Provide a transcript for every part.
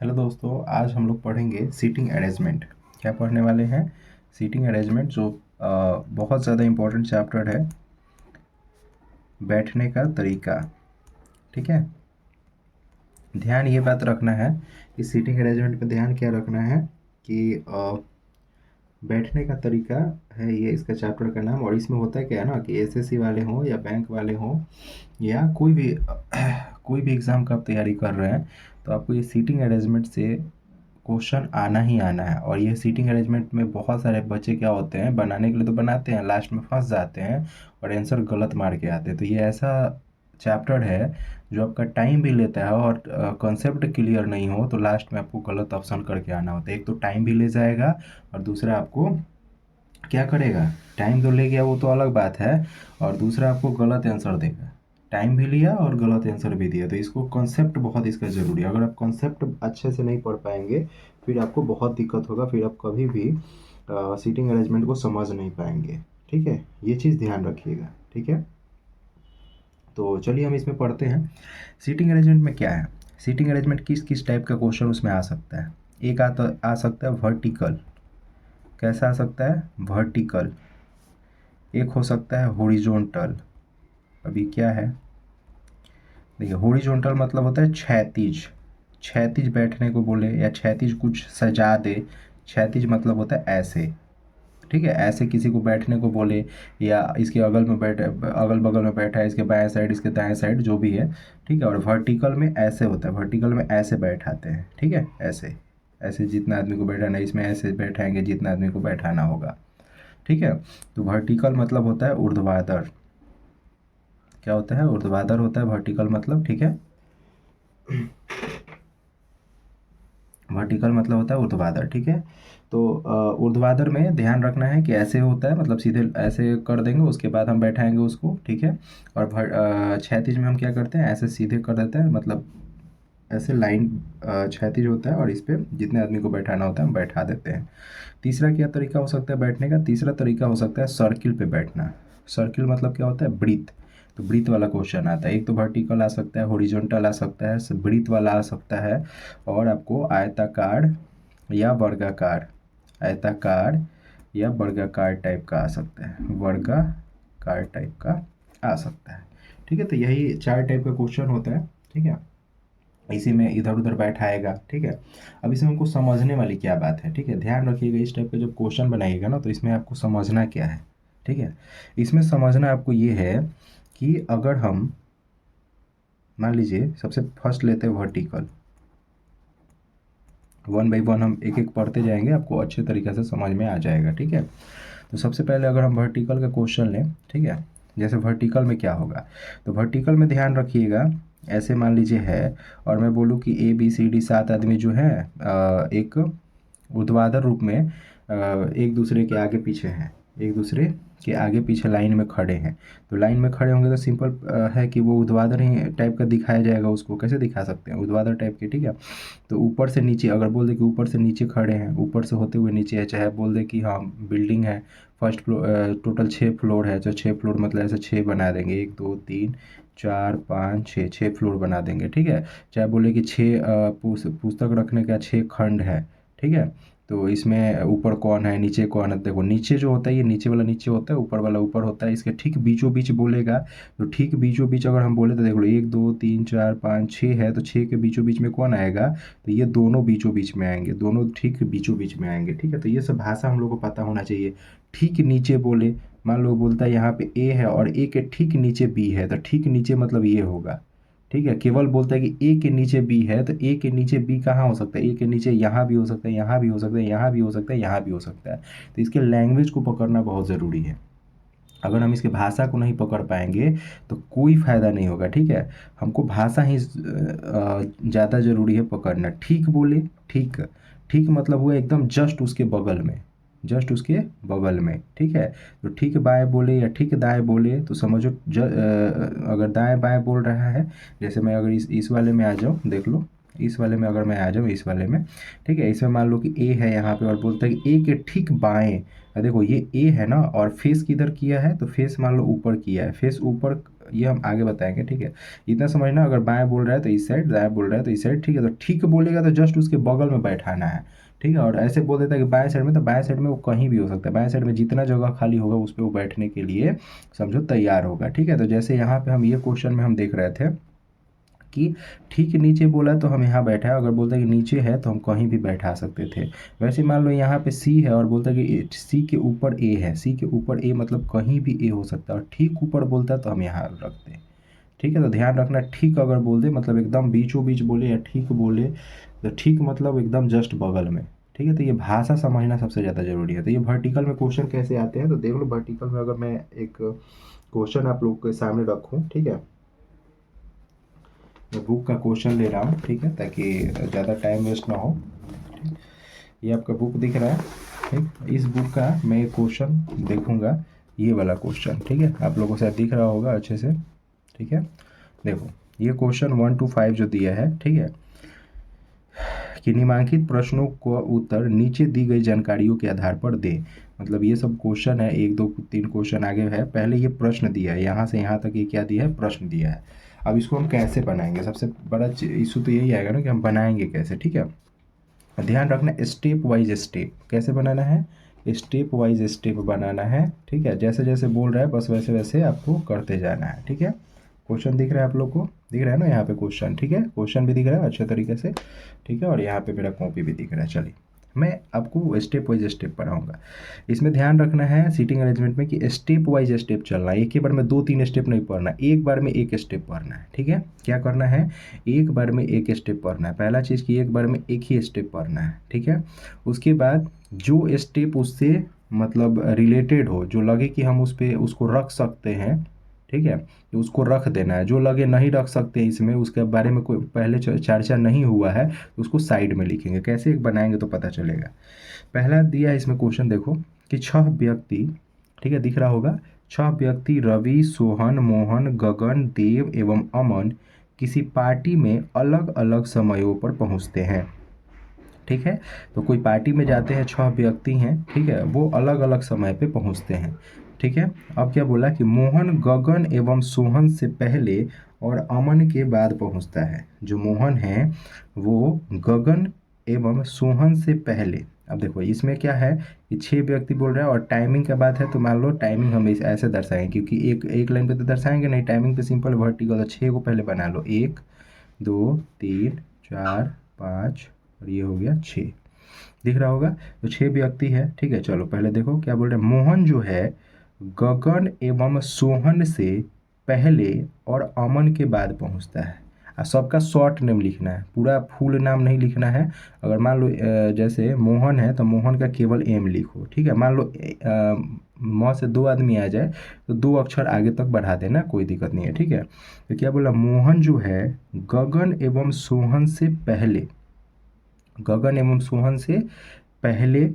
Hello दोस्तों, आज हम लोग पढ़ेंगे सीटिंग अरेंजमेंट। क्या पढ़ने वाले हैं? सीटिंग अरेंजमेंट, जो बहुत ज़्यादा इम्पोर्टेंट चैप्टर है, बैठने का तरीका। ठीक है, ध्यान ये बात रखना है कि सीटिंग अरेंजमेंट में ध्यान क्या रखना है कि बैठने का तरीका है, ये इसका चैप्टर का नाम। और इसमें होता है क्या है ना कि एसएससी वाले हों या बैंक वाले हों या कोई भी कोई भी एग्ज़ाम का आप तैयारी कर रहे हैं, तो आपको ये सीटिंग अरेंजमेंट से क्वेश्चन आना ही आना है। और ये सीटिंग अरेंजमेंट में बहुत सारे बच्चे क्या होते हैं, बनाने के लिए तो बनाते हैं, लास्ट में फंस जाते हैं और आंसर गलत मार के आते हैं। तो ये ऐसा चैप्टर है जो आपका टाइम भी लेता है, और कॉन्सेप्ट क्लियर नहीं हो तो लास्ट में आपको गलत ऑप्शन करके आना होता है। एक तो टाइम भी ले जाएगा, और दूसरा आपको क्या करेगा, टाइम तो ले गया वो तो अलग बात है, और दूसरा आपको गलत आंसर देगा। टाइम भी लिया और गलत आंसर भी दिया, तो इसको कॉन्सेप्ट बहुत इसका ज़रूरी है। अगर आप कॉन्सेप्ट अच्छे से नहीं पढ़ पाएंगे फिर आपको बहुत दिक्कत होगा, फिर आप कभी भी सीटिंग अरेंजमेंट को समझ नहीं पाएंगे। ठीक है, ये चीज़ ध्यान रखिएगा। ठीक है, तो चलिए हम इसमें पढ़ते हैं। सीटिंग अरेंजमेंट में क्या है, सीटिंग अरेंजमेंट किस किस टाइप का क्वेश्चन उसमें आ सकता है। एक आ सकता है वर्टिकल। कैसा आ सकता है? वर्टिकल। एक हो सकता है हॉरिजॉन्टल। अभी क्या है, देखिए हॉरिजॉन्टल मतलब होता है क्षैतिज। क्षैतिज बैठने को बोले या क्षैतिज कुछ सजा दे। क्षैतिज मतलब होता है ऐसे। ठीक है, ऐसे किसी को बैठने को बोले, या इसके अगल में बैठे, अगल बगल में बैठा है, इसके बाएं साइड इसके दाएं साइड जो भी है। ठीक है, और वर्टिकल में ऐसे होता है, वर्टिकल में ऐसे बैठाते हैं। ठीक है, ऐसे ऐसे जितना आदमी को बैठाना है, इसमें ऐसे बैठाएंगे जितना आदमी को बैठाना होगा। ठीक है, तो वर्टिकल मतलब होता है ऊर्ध्वाधर। क्या होता है? ऊर्ध्वाधर होता है वर्टिकल मतलब। ठीक है, वर्टिकल मतलब होता है ऊर्ध्वाधर। ठीक है, तो ऊर्ध्वाधर में ध्यान रखना है कि ऐसे होता है, मतलब सीधे ऐसे कर देंगे, उसके बाद हम बैठाएंगे उसको। ठीक है, और क्षैतिज में हम क्या करते हैं, ऐसे सीधे कर देते हैं, मतलब ऐसे लाइन क्षैतिज होता है, और इस पर जितने आदमी को बैठाना होता है हम बैठा देते हैं। तीसरा क्या तरीका हो सकता है बैठने का? तीसरा तरीका हो सकता है सर्किल पे बैठना। सर्किल मतलब क्या होता है? ब्रीथ। तो ब्रीथ वाला क्वेश्चन आता है। एक तो वर्टिकल आ सकता है, हॉरिजॉन्टल आ सकता है, ब्रीथ वाला आ सकता है, और आपको आयताकार या वर्गाकार, आयताकार या वर्गाकार टाइप का आ सकता है, वर्गाकार टाइप का आ सकता है। ठीक है, तो यही चार टाइप का क्वेश्चन होता है। ठीक है, इसी में इधर उधर बैठाएगा। ठीक है, अब इसमें हमको समझने वाली क्या बात है। ठीक है, ध्यान रखिएगा, इस टाइप का जब क्वेश्चन बनाइएगा ना, तो इसमें आपको समझना क्या है। ठीक है, इसमें समझना आपको ये है कि अगर हम मान लीजिए सबसे फर्स्ट लेते हैं वर्टिकल, वन बाई वन हम एक एक पढ़ते जाएंगे, आपको अच्छे तरीके से समझ में आ जाएगा। ठीक है, तो सबसे पहले अगर हम वर्टिकल का क्वेश्चन लें, ठीक है, जैसे वर्टिकल में क्या होगा, तो वर्टिकल में ध्यान रखिएगा, ऐसे मान लीजिए है, और मैं बोलूँ कि ए बी सी डी 7 आदमी जो है एक ऊर्ध्वाधर रूप में एक दूसरे के आगे पीछे हैं, एक दूसरे के आगे पीछे लाइन में खड़े हैं। तो लाइन में खड़े होंगे तो सिंपल है कि वो ऊर्ध्वाधर ही टाइप का दिखाया जाएगा। उसको कैसे दिखा सकते हैं? ऊर्ध्वाधर टाइप के। ठीक है, तो ऊपर से नीचे अगर बोल दे कि ऊपर से नीचे खड़े हैं, ऊपर से होते हुए नीचे है, चाहे बोल दे कि हाँ बिल्डिंग है, फर्स्ट फ्लोर, टोटल 6 फ्लोर है, तो 6 फ्लोर मतलब ऐसे 6 बना देंगे, 1 2 3 4 5 6, 6 फ्लोर बना देंगे। ठीक है, चाहे बोले कि 6 पुस्तक रखने का 6 खंड है। ठीक है, तो इसमें ऊपर कौन है नीचे कौन है, देखो नीचे जो होता है ये नीचे वाला नीचे होता है, ऊपर वाला ऊपर होता है, इसके ठीक बीचों बीच बोलेगा। तो ठीक बीचों बीच अगर हम बोले तो देख लो 1 2 3 4 5 6 है, तो 6 के बीचों बीच में कौन आएगा? तो ये दोनों बीचों बीच में आएंगे, दोनों ठीक बीचों बीच में आएंगे। ठीक है, तो ये सब भाषा हम लोग को पता होना चाहिए। ठीक नीचे बोले, मान लो बोलता है यहाँ पे ए है और ए के ठीक नीचे बी है, तो ठीक नीचे मतलब ये होगा। ठीक है, केवल बोलता है कि ए के नीचे बी है, तो ए के नीचे बी कहाँ हो सकता है? ए के नीचे यहाँ भी हो सकता है, यहाँ भी हो सकता है, यहाँ भी हो सकता है, यहाँ भी हो सकता है। तो इसके लैंग्वेज को पकड़ना बहुत ज़रूरी है। अगर हम इसके भाषा को नहीं पकड़ पाएंगे तो कोई फ़ायदा नहीं होगा। ठीक है, हमको भाषा ही ज़्यादा ज़रूरी है पकड़ना। ठीक बोले, ठीक, ठीक मतलब हुआ एकदम जस्ट उसके बगल में, जस्ट उसके बगल में। ठीक है, तो ठीक बाएं बोले या ठीक दाएं बोले तो समझो अगर दाएं बाएं बोल रहा है, जैसे मैं अगर इस वाले में आ जाऊँ, देख लो इस वाले में अगर मैं आ जाऊँ, इस वाले में, ठीक है, इसमें मान लो कि ए है यहाँ पे, और बोलता है कि ए के ठीक बाएं, देखो ये ए है ना, और फेस किधर किया है, तो फेस मान लो ऊपर किया है, फेस ऊपर ये हम आगे बताएंगे, ठीक है। इतना समझना, अगर बाएं बोल रहा है तो इस साइड, दाएं बोल रहा है तो इस साइड, ठीक है। तो ठीक बोलेगा तो जस्ट उसके बगल में बैठाना है, ठीक है। और ऐसे बोल देता है कि बाएं साइड में, तो बाएं साइड में वो कहीं भी हो सकता है, बाएं साइड में जितना जगह खाली होगा उस पर वो बैठने के लिए समझो तैयार होगा, ठीक है। तो जैसे यहाँ पे हम ये क्वेश्चन में हम देख रहे थे कि ठीक नीचे बोला तो हम यहाँ बैठा है, अगर बोलता है कि नीचे है तो हम कहीं भी बैठा सकते थे। वैसे मान लो यहाँ पे सी है और बोलता है कि सी के ऊपर ए है, सी के ऊपर ए मतलब कहीं भी ए हो सकता है, और ठीक ऊपर बोलता है तो हम यहाँ रखते हैं, ठीक है। तो ध्यान रखना, ठीक अगर बोल दे मतलब एकदम बीचों बीच बोले या ठीक बोले तो ठीक मतलब एकदम जस्ट बगल में, ठीक है। तो ये भाषा समझना सबसे ज़्यादा जरूरी है। तो ये वर्टिकल में क्वेश्चन कैसे आते हैं तो देख लो। वर्टिकल में अगर मैं एक क्वेश्चन आप लोग के सामने रखूँ, ठीक है, मैं बुक का क्वेश्चन ले रहा हूँ, ठीक है, ताकि ज़्यादा टाइम वेस्ट ना हो। ये आपका बुक दिख रहा है, ठीक। इस बुक का मैं एक क्वेश्चन देखूंगा, ये वाला क्वेश्चन, ठीक है। आप लोगों को शायद दिख रहा होगा अच्छे से, ठीक है। देखो ये क्वेश्चन 1 to 5 जो दिया है, ठीक है, कि निम्नलिखित प्रश्नों को उत्तर नीचे दी गई जानकारियों के आधार पर दे। मतलब ये सब क्वेश्चन है, 1 2 3 क्वेश्चन आगे है, पहले ये प्रश्न दिया है, यहाँ से यहाँ तक ये क्या दिया है, प्रश्न दिया है। अब इसको हम कैसे बनाएंगे, सबसे बड़ा इशू तो यही आएगा ना कि हम बनाएंगे कैसे, ठीक है। ध्यान रखना, स्टेप वाइज स्टेप कैसे बनाना है, स्टेप वाइज स्टेप बनाना है, ठीक है। जैसे जैसे बोल रहा है बस वैसे वैसे आपको करते जाना है, ठीक है। क्वेश्चन दिख रहा है आप लोग को, दिख रहा है ना यहाँ पे क्वेश्चन, ठीक है। क्वेश्चन भी दिख रहा है अच्छे तरीके से, ठीक है। और यहाँ पे मेरा कॉपी भी दिख रहा है। चलिए मैं आपको स्टेप वाइज स्टेप पढ़ाऊंगा। इसमें ध्यान रखना है सीटिंग अरेंजमेंट में कि स्टेप वाइज स्टेप चलना है, एक ही बार में 2 3 स्टेप नहीं पढ़ना, एक बार में एक स्टेप पढ़ना है, ठीक है। क्या करना है, एक बार में एक स्टेप पढ़ना है। पहला चीज़ कि एक बार में एक ही स्टेप पढ़ना है, ठीक है। उसके बाद जो स्टेप उससे मतलब रिलेटेड हो, जो लगे कि हम उस पर उसको रख सकते हैं, ठीक है, तो उसको रख देना है। जो लगे नहीं रख सकते इसमें, उसके बारे में कोई पहले चर्चा नहीं हुआ है, तो उसको साइड में लिखेंगे। कैसे एक बनाएंगे तो पता चलेगा। पहला दिया है इसमें क्वेश्चन, देखो कि 6 व्यक्ति, ठीक है, दिख रहा होगा, 6 व्यक्ति रवि, सोहन, मोहन, गगन, देव एवं अमन किसी पार्टी में अलग अलग समयों पर पहुंचते हैं, ठीक है। तो कोई पार्टी में जाते हैं, 6 व्यक्ति हैं, ठीक है, वो अलग अलग समय पे पहुंचते हैं, ठीक है। अब क्या बोला कि मोहन गगन एवं सोहन से पहले और अमन के बाद पहुंचता है। जो मोहन है वो गगन एवं सोहन से पहले। अब देखो इसमें क्या है कि 6 व्यक्ति बोल रहे हैं और टाइमिंग का बात है, तो मान लो टाइमिंग हम ऐसे दर्शाएंगे, क्योंकि एक एक लाइन पे तो दर्शाएंगे नहीं, टाइमिंग पे सिंपल वर्टिकल, तो 6 को पहले बना लो, 1 2 3 4 5 और ये हो गया 6, दिख रहा होगा। तो 6 व्यक्ति है, ठीक है। चलो पहले देखो क्या बोल रहे हैं, मोहन जो है गगन एवं सोहन से पहले और अमन के बाद पहुंचता है। और सबका शॉर्ट नेम लिखना है, पूरा फुल नाम नहीं लिखना है। अगर मान लो जैसे मोहन है तो मोहन का केवल एम लिखो, ठीक है। मान लो म से 2 आदमी आ जाए तो 2 अक्षर आगे तक बढ़ा देना, कोई दिक्कत नहीं है, ठीक है। तो क्या बोला, मोहन जो है गगन एवं सोहन से पहले, गगन एवं सोहन से पहले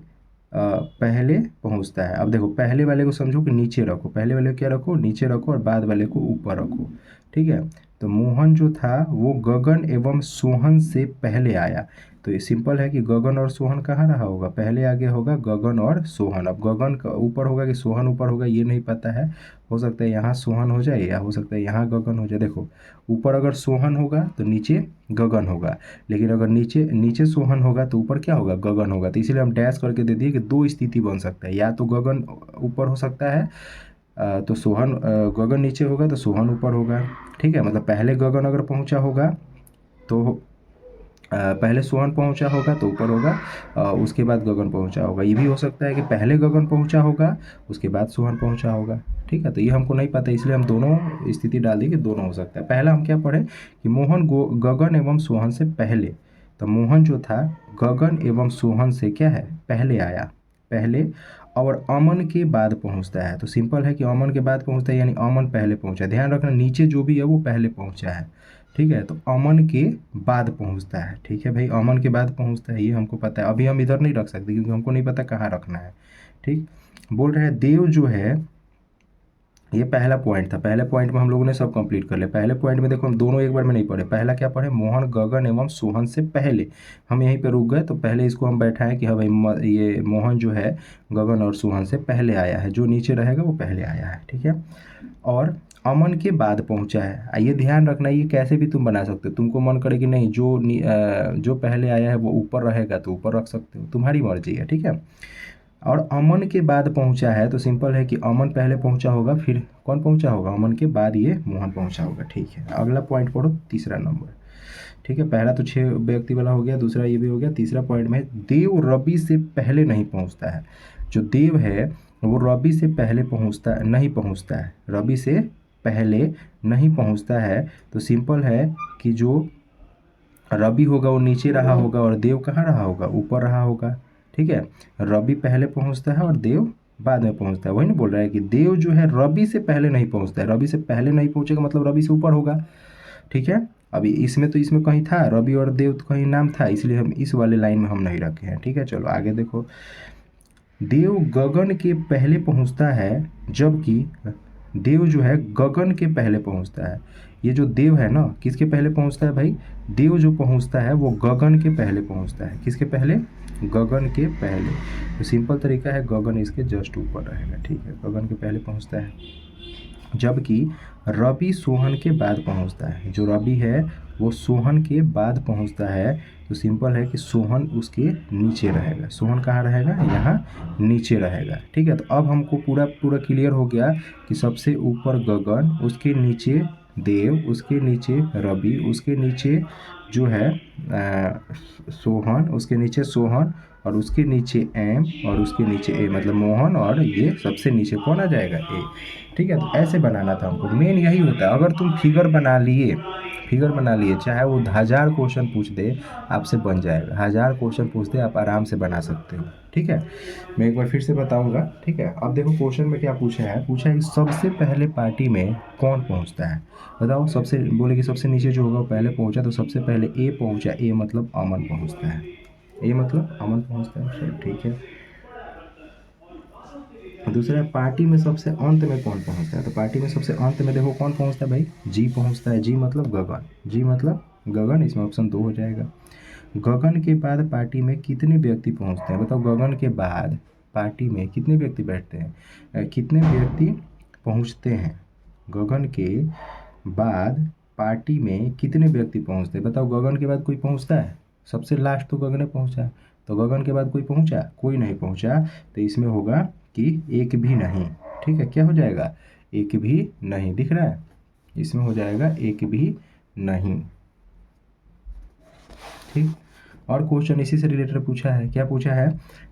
पहले पहुंचता है। अब देखो पहले वाले को समझो कि नीचे रखो, पहले वाले को क्या रखो, नीचे रखो, और बाद वाले को ऊपर रखो, ठीक है। तो मोहन जो था वो गगन एवं सोहन से पहले आया। तो ये सिंपल है कि गगन और सोहन कहाँ रहा होगा, पहले आगे होगा गगन और सोहन। अब गगन का ऊपर होगा कि सोहन ऊपर होगा ये नहीं पता है, हो सकता है यहाँ सोहन हो जाए या हो सकता है यहाँ गगन हो जाए। देखो ऊपर अगर सोहन होगा तो नीचे गगन होगा, लेकिन अगर नीचे नीचे सोहन होगा तो ऊपर क्या होगा, गगन होगा। तो इसलिए हम डैश करके दे दिए कि 2 स्थिति बन सकता है, या तो गगन ऊपर हो सकता है, तो सोहन गगन नीचे होगा तो सोहन ऊपर होगा, ठीक है। मतलब पहले गगन अगर पहुंचा होगा तो पहले सोहन पहुंचा होगा तो ऊपर होगा, उसके बाद गगन पहुंचा होगा। ये भी हो सकता है कि पहले गगन पहुंचा होगा उसके बाद सोहन पहुंचा होगा, ठीक है। तो ये हमको नहीं पता, इसलिए हम दोनों स्थिति डाल दी कि दोनों हो सकता है। पहला हम क्या पढ़े कि मोहन गगन एवं सोहन से पहले, तो मोहन जो था गगन एवं सोहन से क्या है, पहले आया, पहले, और अमन के बाद पहुंचता है। तो सिंपल है कि अमन के बाद पहुंचता है, यानी अमन पहले पहुंचा। ध्यान रखना नीचे जो भी है वो पहले पहुंचा है, ठीक है। तो अमन के बाद पहुंचता है, ठीक है भाई, अमन के बाद पहुंचता है, ये हमको पता है। अभी हम इधर नहीं रख सकते क्योंकि हमको नहीं पता कहाँ रखना है, ठीक। बोल रहे हैं देव जो है, ये पहला पॉइंट था, पहले पॉइंट में हम लोगों ने सब कंप्लीट कर लिया। पहले पॉइंट में देखो हम दोनों एक बार में नहीं पढ़े, पहला क्या पढ़े, मोहन गगन एवं सोहन से पहले, हम यहीं पे रुक गए। तो पहले इसको हम बैठाएं कि हाँ भाई ये मोहन जो है गगन और सोहन से पहले आया है, जो नीचे रहेगा वो पहले आया है, ठीक है। और अमन के बाद पहुंचा है। ये ध्यान रखना, ये कैसे भी तुम बना सकते हो। तुमको मन करे कि नहीं जो पहले आया है वो ऊपर रहेगा तो ऊपर रख सकते हो, तुम्हारी मर्जी है, ठीक है। और अमन के बाद पहुंचा है तो सिंपल है कि अमन पहले पहुंचा होगा, फिर कौन पहुंचा होगा, अमन के बाद ये मोहन पहुंचा होगा, ठीक है। अगला पॉइंट पढ़ो, तीसरा नंबर, ठीक है। पहला तो 6 व्यक्ति वाला हो गया, दूसरा ये भी हो गया। तीसरा पॉइंट में देव रवि से पहले नहीं पहुंचता है। जो देव है वो रवि से पहले नहीं पहुंचता है, रवि से पहले नहीं पहुंचता है। तो सिंपल है कि जो रवि होगा वो नीचे रहा होगा और देव कहाँ रहा होगा, ऊपर रहा होगा, ठीक है। रवि पहले पहुंचता है और देव बाद में पहुंचता है। वही ना बोल रहा है कि देव जो है रवि से पहले नहीं पहुंचता है, रवि से पहले नहीं पहुंचेगा मतलब रवि से ऊपर होगा, ठीक है। अभी इसमें कहीं था रवि और देव तो कहीं नाम था, इसलिए हम इस वाले लाइन में हम नहीं रखे हैं, ठीक है। चलो आगे देखो, देव गगन के पहले पहुंचता है, जबकि देव जो है गगन के पहले पहुंचता है। ये जो देव है ना किसके पहले पहुंचता है भाई, देव जो पहुंचता है वो गगन के पहले पहुंचता है। किसके पहले, गगन के पहले। तो सिंपल तरीका है, गगन इसके जस्ट ऊपर रहेगा, ठीक है, गगन के पहले पहुंचता है। जबकि रवि सोहन के बाद पहुंचता है, जो रवि है वो सोहन के बाद पहुंचता है। तो सिंपल है कि सोहन उसके नीचे रहेगा। सोहन कहाँ रहेगा, यहाँ नीचे रहेगा, ठीक है। तो अब हमको पूरा पूरा क्लियर हो गया कि सबसे ऊपर गगन, उसके नीचे देव, उसके नीचे रवि, उसके नीचे जो है सोहन, उसके नीचे सोहन, और उसके नीचे एम, और उसके नीचे ए, मतलब मोहन, और ये सबसे नीचे कौन आ जाएगा, ए, ठीक है। तो ऐसे बनाना था हमको, मेन यही होता है। अगर तुम फिगर बना लिए, फिगर बना लिए, चाहे वो 1000 क्वेश्चन पूछ दे आपसे बन जाएगा, 1000 क्वेश्चन पूछ दे आप आराम से बना सकते हो, ठीक है। मैं एक बार फिर से बताऊंगा, ठीक है। अब देखो क्वेश्चन में क्या पूछा है, पूछा है कि सबसे पहले पार्टी में कौन पहुंचता है। बताओ, सबसे बोले कि सबसे नीचे जो होगा वो पहले पहुंचा, तो सबसे पहले ए पहुंचा, ए मतलब अमन पहुंचता है, ए मतलब अमन पहुंचता है, चलो ठीक है। दूसरा है पार्टी में सबसे अंत में कौन पहुंचता है। तो पार्टी में सबसे अंत में देखो कौन पहुंचता है भाई, जी पहुंचता है, जी मतलब गगन, जी मतलब गगन, इसमें ऑप्शन 2 हो जाएगा। गगन के बाद पार्टी में कितने व्यक्ति पहुंचते हैं, बताओ, गगन के बाद पार्टी में कितने व्यक्ति बैठते हैं, कितने व्यक्ति पहुंचते हैं। गगन के बाद पार्टी में कितने व्यक्ति पहुंचते हैं, बताओ, गगन के बाद कोई पहुंचता है, सबसे लास्ट तो गगन पहुंचा, तो गगन के बाद कोई पहुंचा, कोई नहीं पहुंचा। तो इसमें होगा कि एक भी नहीं, ठीक है। क्या हो जाएगा, एक भी नहीं, दिख रहा है, इसमें हो जाएगा एक भी नहीं, ठीक। और क्वेश्चन इसी से रिलेटेड पूछा है, क्या पूछा है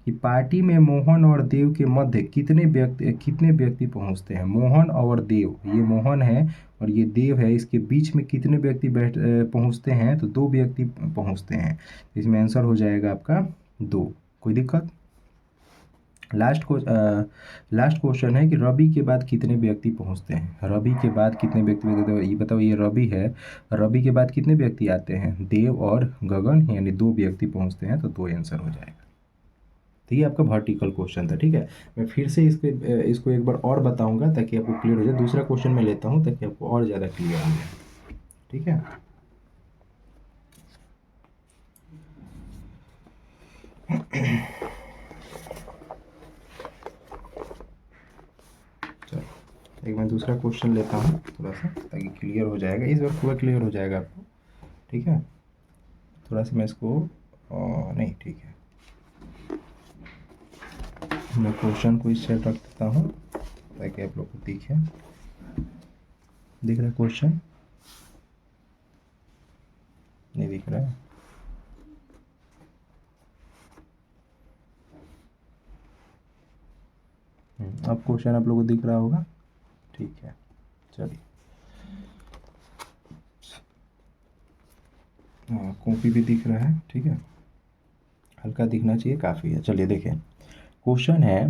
कि पार्टी में मोहन और देव के मध्य कितने व्यक्ति पहुंचते हैं। मोहन और देव, ये मोहन है और ये देव है, इसके बीच में कितने व्यक्ति पहुंचते हैं, तो 2 व्यक्ति पहुंचते हैं। इसमें आंसर हो जाएगा आपका 2। कोई दिक्कत। लास्ट क्वेश्चन है कि रवि के बाद कितने व्यक्ति पहुंचते हैं। रवि के बाद कितने व्यक्ति, ये बताओ, ये रवि है, रवि के बाद कितने व्यक्ति आते हैं, देव और गगन, यानी 2 व्यक्ति पहुंचते हैं, तो 2 आंसर हो जाएगा। तो ये आपका वर्टिकल क्वेश्चन था, ठीक है। मैं फिर से इसको एक बार और बताऊंगा ताकि आपको क्लियर हो जाए। दूसरा क्वेश्चन मैं लेता हूँ ताकि आपको और ज़्यादा क्लियर हो जाए, ठीक है। एक मैं दूसरा क्वेश्चन लेता हूँ थोड़ा सा ताकि क्लियर हो जाएगा, इस बार पूरा क्लियर हो जाएगा आपको, ठीक है। थोड़ा सा मैं इसको नहीं, ठीक है, मैं क्वेश्चन को इस साइड रख देता हूँ ताकि आप लोग को दिखे। दिख रहा है क्वेश्चन, नहीं दिख रहा है, अब क्वेश्चन आप लोगों को दिख रहा होगा, ठीक है। चलिए, हाँ कॉपी भी दिख रहा है, ठीक है, हल्का दिखना चाहिए, काफ़ी है। चलिए देखें, क्वेश्चन है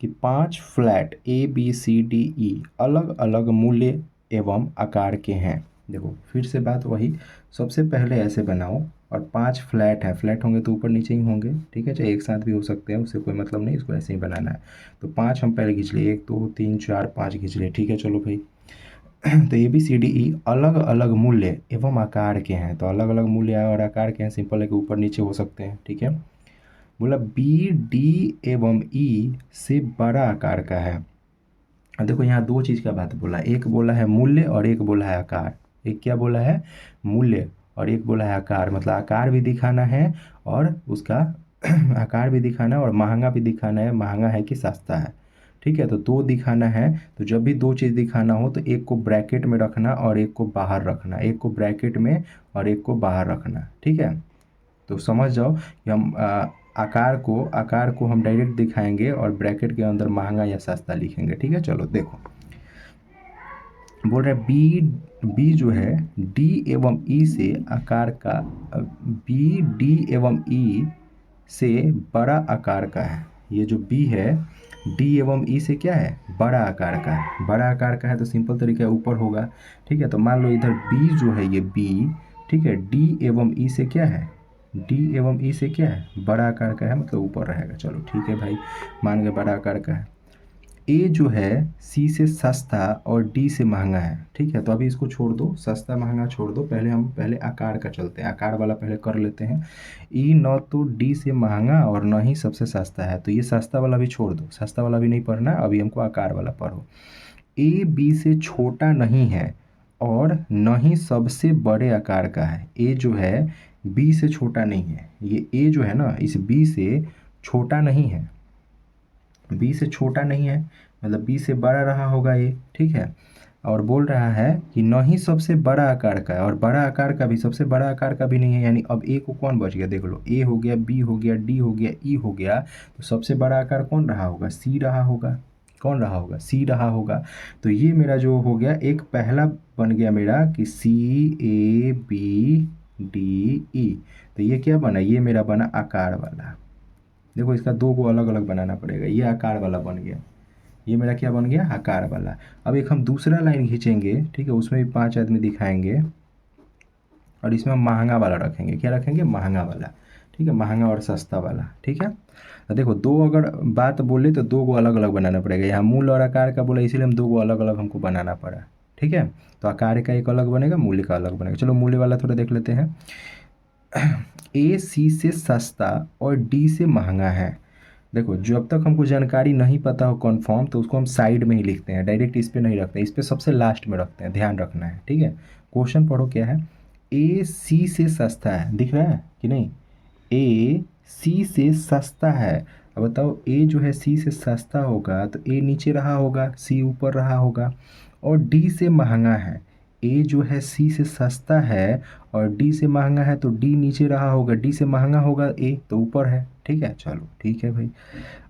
कि 5 फ्लैट ABCDE अलग अलग मूल्य एवं आकार के हैं। देखो फिर से बात वही, सबसे पहले ऐसे बनाओ, और 5 फ्लैट हैं, फ्लैट होंगे तो ऊपर नीचे ही होंगे, ठीक है, चाहे एक साथ भी हो सकते हैं, उससे कोई मतलब नहीं, इसको ऐसे ही बनाना है। तो 5 हम पहले खींच लिए, 1 2 3 4 5 खींच लिए, ठीक है। चलो भाई, तो ABCDE अलग अलग मूल्य एवं आकार के हैं, तो अलग अलग मूल्य और आकार के हैं, सिंपल है कि ऊपर नीचे हो सकते हैं, ठीक है। बोला BD एवं E से बड़ा आकार का है, अब देखो यहाँ दो चीज़ का बात बोला, एक बोला है मूल्य और एक बोला है आकार। एक क्या बोला है? मूल्य, और एक बोला है आकार, मतलब आकार भी दिखाना है और उसका आकार भी दिखाना है और महंगा भी दिखाना है, महंगा है कि सस्ता है। ठीक है, तो दो दिखाना है, तो जब भी दो चीज़ दिखाना हो तो एक को ब्रैकेट में रखना और एक को बाहर रखना, एक को ब्रैकेट में और एक को बाहर रखना। ठीक है, तो समझ जाओ कि हम आकार को हम डायरेक्ट दिखाएंगे और ब्रैकेट के अंदर महंगा या सस्ता लिखेंगे। ठीक है, चलो देखो, बोल रहा है बी, बी जो है डी एवं ई से आकार का, बी डी एवं ई से बड़ा आकार का है। ये जो बी है डी एवं ई से क्या है? बड़ा आकार का है। बड़ा आकार का है तो सिंपल तरीका है, ऊपर होगा। ठीक है, तो मान लो इधर बी जो है ये बी, ठीक है, डी एवं ई से क्या है? डी एवं ई से क्या है? बड़ा आकार का है, मतलब ऊपर रहेगा। चलो ठीक है भाई, मान गए बड़ा आकार का है। ए जो है सी से सस्ता और डी से महंगा है। ठीक है, तो अभी इसको छोड़ दो, सस्ता महंगा छोड़ दो, पहले आकार का चलते हैं, आकार वाला पहले कर लेते हैं। ई न तो डी से महंगा और न ही सबसे सस्ता है, तो ये सस्ता वाला भी छोड़ दो, सस्ता वाला भी नहीं पढ़ना, अभी हमको आकार वाला पढ़ो। ए बी से छोटा नहीं है और न ही सबसे बड़े आकार का है। ए जो है बी से छोटा नहीं है, ये ए जो है ना इस बी से छोटा नहीं है, बी से छोटा नहीं है, मतलब बी से बड़ा रहा होगा ये। ठीक है, और बोल रहा है कि न ही सबसे बड़ा आकार का है और बड़ा आकार का भी, सबसे बड़ा आकार का भी नहीं है। यानी अब ए को कौन बच गया? देख लो, ए हो गया, बी हो गया, डी हो गया, ई हो गया, तो सबसे बड़ा आकार कौन रहा होगा? सी रहा होगा। कौन रहा होगा? सी रहा होगा। तो ये मेरा जो हो गया, एक पहला बन गया मेरा कि सी ए बी डी ई, तो ये क्या बना? ये मेरा बना आकार वाला। देखो इसका दो को अलग अलग बनाना पड़ेगा, ये आकार वाला बन गया, ये मेरा क्या बन गया? आकार वाला। अब एक हम दूसरा लाइन खींचेंगे, ठीक है, उसमें भी 5 आदमी दिखाएंगे और इसमें हम महंगा वाला रखेंगे। क्या रखेंगे? महंगा वाला। ठीक है, महंगा और सस्ता वाला। ठीक है, तो देखो दो अगर बात बोले तो दो को अलग अलग बनाना पड़ेगा। यहाँ मूल और आकार का बोला, इसीलिए हम दो को अलग अलग हमको बनाना पड़ा। ठीक है, तो आकार का एक अलग बनेगा, मूल्य का अलग बनेगा। चलो मूल्य वाला थोड़ा देख लेते हैं। ए सी से सस्ता और डी से महंगा है। देखो जब तक हमको जानकारी नहीं पता हो कन्फर्म, तो उसको हम साइड में ही लिखते हैं, डायरेक्ट इस पे नहीं रखते, इस पे सबसे लास्ट में रखते हैं, ध्यान रखना है। ठीक है, क्वेश्चन पढ़ो क्या है। ए सी से सस्ता है, दिख रहा है कि नहीं? ए सी से सस्ता है। अब बताओ, ए जो है सी से सस्ता होगा तो ए नीचे रहा होगा, सी ऊपर रहा होगा, और डी से महंगा है। ए जो है सी से सस्ता है और डी से महंगा है, तो डी नीचे रहा होगा, डी से महंगा होगा ए, तो ऊपर है। ठीक है, चलो ठीक है भाई।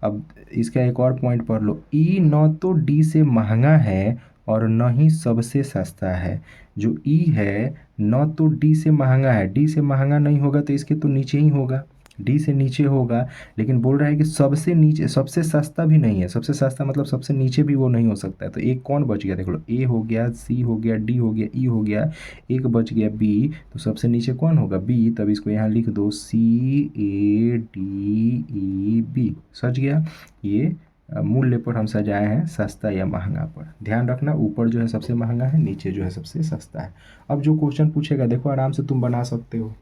अब इसका एक और पॉइंट पढ़ लो, ई न तो डी से महंगा है और न ही सबसे सस्ता है। जो ई है न तो डी से महंगा है, डी से महंगा नहीं होगा तो इसके तो नीचे ही होगा, डी से नीचे होगा, लेकिन बोल रहा है कि सबसे नीचे, सबसे सस्ता भी नहीं है। सबसे सस्ता मतलब सबसे नीचे भी वो नहीं हो सकता है। तो एक कौन बच गया? देख लो, ए हो गया, सी हो गया, डी हो गया, ई हो गया, एक बच गया बी, तो सबसे नीचे कौन होगा? बी। तब इसको यहाँ लिख दो, सी ए डी ई बी। सच गया। ये मूल्य पर हम सजाए हैं, सस्ता या महंगा पर। ध्यान रखना, ऊपर जो है सबसे महंगा है, नीचे जो है सबसे सस्ता है। अब जो क्वेश्चन पूछेगा देखो, आराम से तुम बना सकते हो।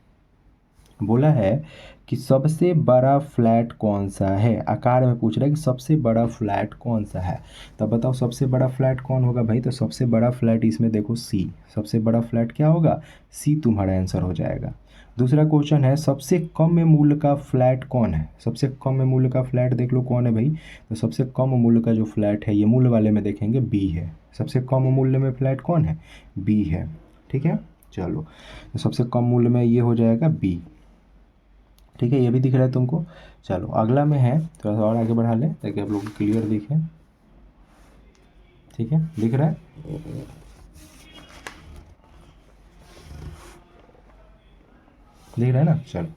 बोला है कि सबसे बड़ा फ्लैट कौन सा है, आकार में पूछ रहा है कि सबसे बड़ा फ्लैट कौन सा है। तब बताओ सबसे बड़ा फ्लैट कौन होगा भाई? तो सबसे बड़ा फ्लैट इसमें देखो सी, सबसे बड़ा फ्लैट क्या होगा? सी तुम्हारा आंसर हो जाएगा। दूसरा क्वेश्चन है, सबसे कम में मूल्य का फ्लैट कौन है? सबसे कम में मूल्य का फ्लैट देख लो कौन है भाई? तो सबसे कम मूल्य का जो फ्लैट है, ये मूल्य वाले में देखेंगे बी है। सबसे कम मूल्य में फ्लैट कौन है? बी है। ठीक है, चलो, तो सबसे कम मूल्य में ये हो जाएगा बी। ठीक है, ये भी दिख रहा है तुमको। चलो अगला में है, थोड़ा सा और आगे बढ़ा लें ताकि आप लोग को क्लियर दिखे। ठीक है, दिख रहा है? दिख रहा है ना? चलो,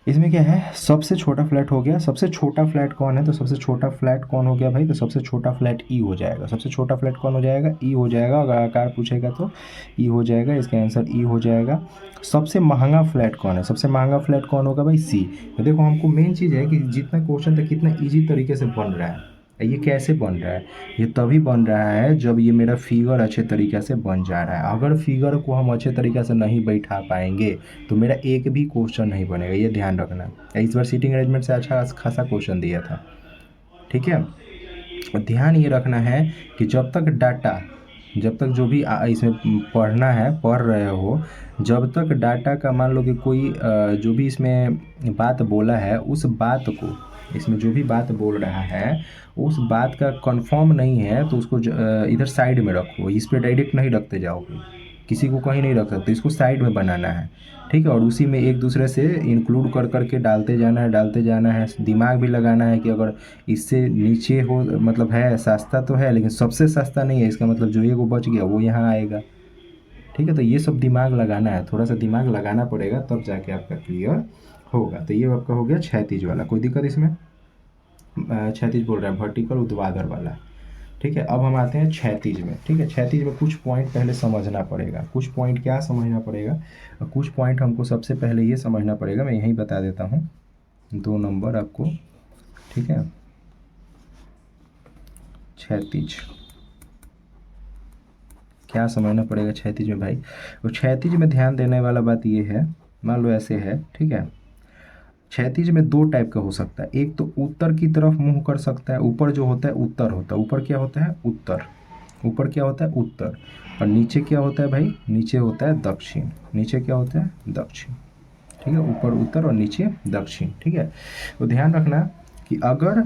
इसमें क्या है, सबसे छोटा फ्लैट हो गया। सबसे छोटा फ्लैट कौन है? तो सबसे छोटा फ्लैट कौन हो गया भाई? तो सबसे छोटा फ्लैट ई हो जाएगा। सबसे छोटा फ्लैट कौन हो जाएगा? ई हो जाएगा। अगर आकार पूछेगा तो ई हो जाएगा, इसका आंसर ई हो जाएगा। सबसे महंगा फ्लैट कौन है? सबसे महंगा फ्लैट कौन होगा भाई? सी। तो देखो हमको मेन चीज़ है कि जितना क्वेश्चन था कितना ईजी तरीके से बन रहा है। ये कैसे बन रहा है? ये तभी बन रहा है जब ये मेरा फिगर अच्छे तरीके से बन जा रहा है। अगर फिगर को हम अच्छे तरीके से नहीं बैठा पाएंगे तो मेरा एक भी क्वेश्चन नहीं बनेगा, ये ध्यान रखना। इस बार सीटिंग अरेंजमेंट से अच्छा खासा क्वेश्चन दिया था। ठीक है, और ध्यान ये रखना है कि जब तक डाटा, जब तक जो भी इसमें पढ़ना है पढ़ रहे हो, जब तक डाटा का मान लो कि कोई जो भी इसमें बात बोला है उस बात को, इसमें जो भी बात बोल रहा है उस बात का कंफर्म नहीं है तो उसको इधर साइड में रखो, इस पे डायरेक्ट नहीं रखते जाओगे, किसी को कहीं नहीं रख सकते, इसको साइड में बनाना है, ठीक है। और उसी में एक दूसरे से इंक्लूड कर करके डालते जाना है, डालते जाना है। दिमाग भी लगाना है कि अगर इससे नीचे हो, मतलब है सस्ता तो है लेकिन सबसे सस्ता नहीं है, इसका मतलब जो ये वो बच गया वो यहाँ आएगा, ठीक है। तो ये सब दिमाग लगाना है, थोड़ा सा दिमाग लगाना पड़ेगा तब जाके आपका क्लियर होगा। तो ये आपका हो गया क्षैतिज वाला, कोई दिक्कत इसमें? क्षैतिज बोल रहा है, वर्टिकल ऊर्ध्वाधर वाला, ठीक है। अब हम आते हैं क्षैतिज में, ठीक है। क्षैतिज में कुछ पॉइंट पहले समझना पड़ेगा, कुछ पॉइंट क्या समझना पड़ेगा, कुछ पॉइंट हमको सबसे पहले ये समझना पड़ेगा, मैं यहीं बता देता हूँ 2 नंबर आपको, ठीक है। क्षैतिज क्या समझना पड़ेगा क्षैतिज में भाई? तो क्षैतिज में ध्यान देने वाला बात ये है, मान लो ऐसे है, ठीक है। क्षैतिज में 2 टाइप का हो सकता है, एक तो उत्तर की तरफ मुंह कर सकता है, ऊपर जो होता है उत्तर होता है, ऊपर क्या होता है उत्तर, ऊपर क्या होता है उत्तर, और नीचे क्या होता है भाई, नीचे होता है दक्षिण, नीचे क्या होता है दक्षिण, ठीक है। ऊपर उत्तर और नीचे दक्षिण, ठीक है। तो ध्यान रखना कि अगर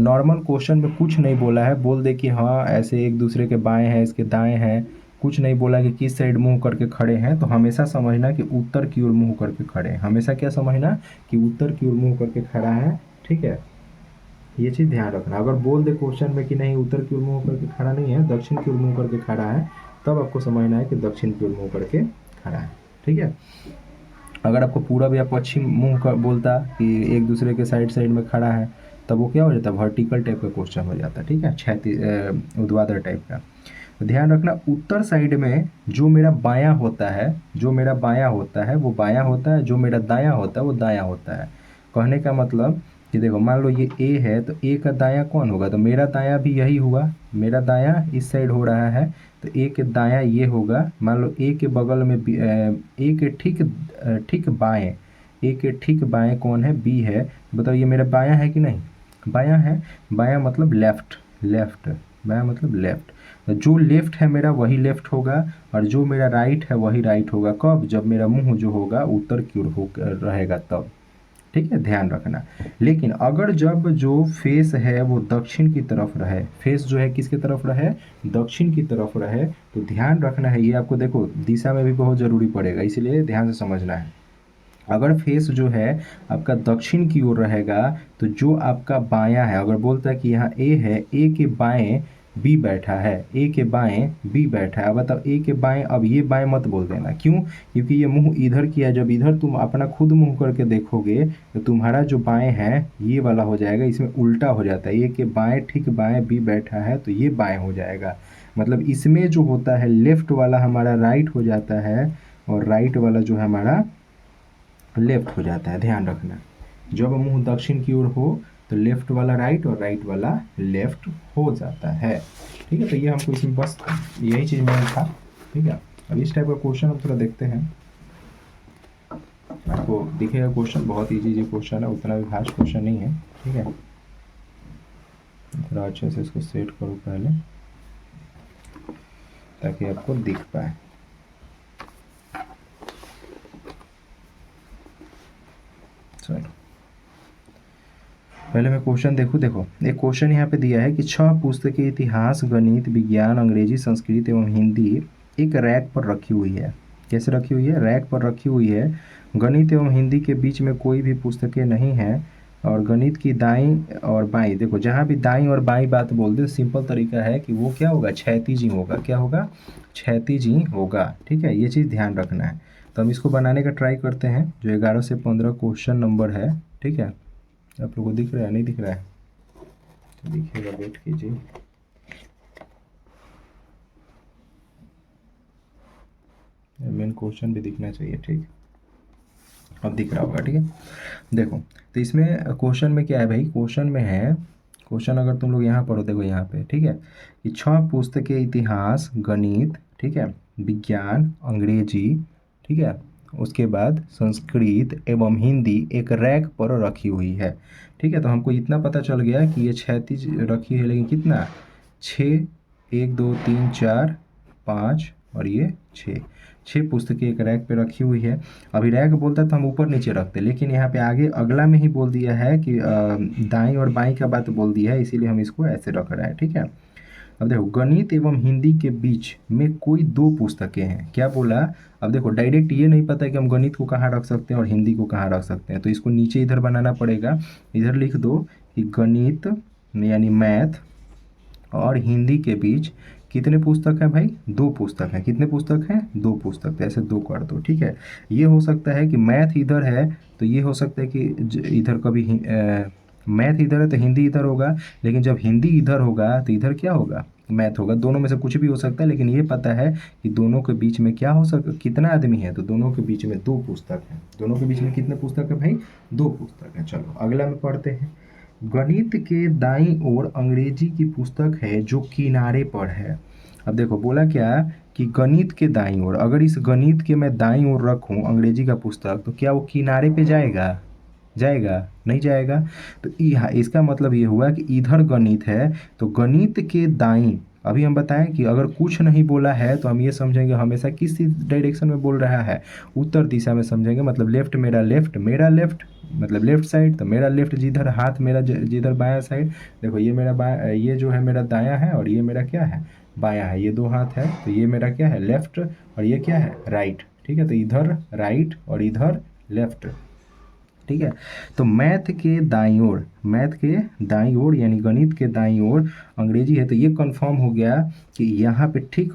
नॉर्मल क्वेश्चन में कुछ नहीं बोला है, बोल दे कि हाँ ऐसे एक दूसरे के बाएं हैं इसके दाएं हैं, कुछ नहीं बोला कि किस साइड मुंह करके खड़े हैं, तो हमेशा समझना कि उत्तर की ओर मुंह करके खड़े हैं, हमेशा क्या समझना कि उत्तर की ओर मुंह करके खड़ा है, ठीक है। ये चीज़ ध्यान रखना। अगर बोल दे क्वेश्चन में कि नहीं उत्तर की ओर मुंह करके खड़ा नहीं है, दक्षिण की ओर मुंह करके खड़ा है, तब आपको समझना है कि दक्षिण की ओर मुंह करके खड़ा है, ठीक है। अगर आपको पूरब या पश्चिम मुंह कर बोलता कि एक दूसरे के साइड साइड में खड़ा है, तब वो क्या हो जाता है वर्टिकल टाइप का क्वेश्चन हो जाता है, ठीक है, क्षैतिज ऊर्ध्वाधर टाइप का। तो ध्यान रखना उत्तर साइड में जो मेरा बायां होता है, जो मेरा बायां होता है वो बायां होता है, जो मेरा दायां होता है वो दायां होता है। कहने का मतलब कि देखो मान लो ये ए है तो ए का दायां कौन होगा, तो मेरा दायां भी यही हुआ, मेरा दायां इस साइड हो रहा है, तो ए के दायां ये होगा। मान लो ए के बगल में ए के ठीक बाएं, ए के ठीक बाएं कौन है, बी है। बताओ ये मेरा बायां है कि नहीं, बायां है, बायां मतलब लेफ्ट, लेफ्ट, बायां मतलब लेफ्ट। तो जो लेफ्ट है मेरा वही लेफ्ट होगा, और जो मेरा राइट है वही राइट होगा। कब? जब मेरा मुंह जो होगा उत्तर की ओर हो रहेगा तब, ठीक है, ध्यान रखना। लेकिन अगर जब जो फेस है वो दक्षिण की तरफ रहे, फेस जो है किसकी तरफ रहे, दक्षिण की तरफ रहे, तो ध्यान रखना है, ये आपको देखो दिशा में भी बहुत ज़रूरी पड़ेगा, इसलिए ध्यान से समझना है। अगर फेस जो है आपका दक्षिण की ओर रहेगा, तो जो आपका बायां है, अगर बोलता है कि यहाँ ए है, ए के बाएं बी बैठा है, ए के बाएं बी बैठा है, अब बताओ ए के बाएं, अब ये बाएं मत बोल देना, क्यों? क्योंकि ये मुंह इधर किया, जब इधर तुम अपना खुद मुंह करके देखोगे तो तुम्हारा जो बाएं है ये वाला हो जाएगा, इसमें उल्टा हो जाता है, ए के बाएं ठीक बाएं बी बैठा है तो ये बाएं हो जाएगा। मतलब इसमें जो होता है लेफ्ट वाला हमारा राइट हो जाता है, और राइट वाला जो है हमारा लेफ्ट हो जाता है, ध्यान रखना। जब मुंह दक्षिण की ओर हो तो लेफ्ट वाला राइट और राइट वाला लेफ्ट हो जाता है, ठीक है। तो ये हमको इसमें बस यही चीज़ में था, ठीक है। अब इस टाइप का क्वेश्चन हम थोड़ा देखते हैं, आपको दिखेगा क्वेश्चन बहुत इजी क्वेश्चन है, उतना भी खास क्वेश्चन नहीं है, ठीक है। थोड़ा अच्छे से इसको सेट करो पहले ताकि आपको दिख पाए। चलो पहले मैं क्वेश्चन देखो एक क्वेश्चन यहाँ पे दिया है कि 6 पुस्तकें इतिहास, गणित, विज्ञान, अंग्रेजी, संस्कृत एवं हिंदी एक रैक पर रखी हुई है। कैसे रखी हुई है? रैक पर रखी हुई है। गणित एवं हिंदी के बीच में कोई भी पुस्तकें नहीं है, और गणित की दाईं और बाईं, देखो जहाँ भी दाईं और बाईं बात बोल दे, सिंपल तरीका है कि वो क्या होगा, क्षैतिज ही होगा। क्या होगा? क्षैतिज ही होगा, ठीक है। ये चीज़ ध्यान रखना है। तो हम इसको बनाने का ट्राई करते हैं, जो 11 से 15 क्वेश्चन नंबर है, ठीक है। आप लोगों को दिख रहा है, नहीं दिख रहा है? तो दिखेगा, वेट कीजिए। मेन क्वेश्चन भी दिखना चाहिए, ठीक। अब दिख रहा होगा, ठीक है। देखो तो इसमें क्वेश्चन में क्या है भाई, क्वेश्चन में है, क्वेश्चन अगर तुम लोग यहाँ पढ़ो, देखो यहाँ पे, ठीक है, कि 6 पुस्तकें इतिहास, गणित, ठीक है, विज्ञान, अंग्रेजी, ठीक है, उसके बाद संस्कृत एवं हिंदी एक रैक पर रखी हुई है। ठीक है, तो हमको इतना पता चल गया कि ये 36 रखी है, लेकिन कितना 6, 1 2 3 4 5 और ये 6 पुस्तकें एक रैक पे रखी हुई है। अभी रैक बोलता तो हम ऊपर नीचे रखते, लेकिन यहाँ पे आगे अगला में ही बोल दिया है कि दाईं और बाईं का बात बोल दिया है, इसीलिए हम इसको ऐसे रख रहे हैं। ठीक है, अब देखो गणित एवं हिंदी के बीच में कोई 2 पुस्तकें हैं। क्या बोला? अब देखो डायरेक्ट ये नहीं पता है कि हम गणित को कहाँ रख सकते हैं और हिंदी को कहाँ रख सकते हैं, तो इसको नीचे इधर बनाना पड़ेगा। इधर लिख दो कि गणित यानी मैथ और हिंदी के बीच कितने पुस्तक हैं भाई? 2 पुस्तक हैं। कितने पुस्तक हैं? 2 पुस्तक। तो ऐसे 2 कर दो। ठीक है, ये हो सकता है कि मैथ इधर है तो ये हो सकता है कि इधर कभी मैथ इधर है तो हिंदी इधर होगा, लेकिन जब हिंदी इधर होगा तो इधर क्या होगा? मैथ होगा। दोनों में से कुछ भी हो सकता है, लेकिन ये पता है कि दोनों के बीच में क्या हो सकता, कितना आदमी है, तो दोनों के बीच में 2 पुस्तक हैं। दोनों के बीच में कितने पुस्तक है भाई? 2 पुस्तक है। चलो अगला में पढ़ते हैं। गणित के दाईं ओर अंग्रेजी की पुस्तक है जो किनारे पर है। अब देखो बोला क्या कि गणित के दाईं ओर, अगर इस गणित के मैं दाईं ओर रखूं अंग्रेजी का पुस्तक, तो क्या वो किनारे पे जाएगा? जाएगा? नहीं जाएगा। तो यहाँ इसका मतलब ये हुआ कि इधर गणित है तो गणित के दाईं, अभी हम बताएं कि अगर कुछ नहीं बोला है तो हम ये समझेंगे हमेशा किस डायरेक्शन में बोल रहा है, उत्तर दिशा में समझेंगे। मतलब लेफ्ट मेरा लेफ्ट मतलब लेफ्ट साइड, तो मेरा लेफ्ट जिधर हाथ मेरा जिधर बायां साइड, देखो ये मेरा बायां, ये जो है मेरा दायां है और ये मेरा क्या है? बायां है। ये 2 हाथ है तो ये मेरा क्या है? लेफ्ट, और ये क्या है? राइट। ठीक है, तो इधर राइट और इधर लेफ्ट। ठीक है, तो मैथ के दाईं ओर यानी गणित के दाईं ओर अंग्रेजी है, तो ये कंफर्म हो गया कि यहाँ पे ठीक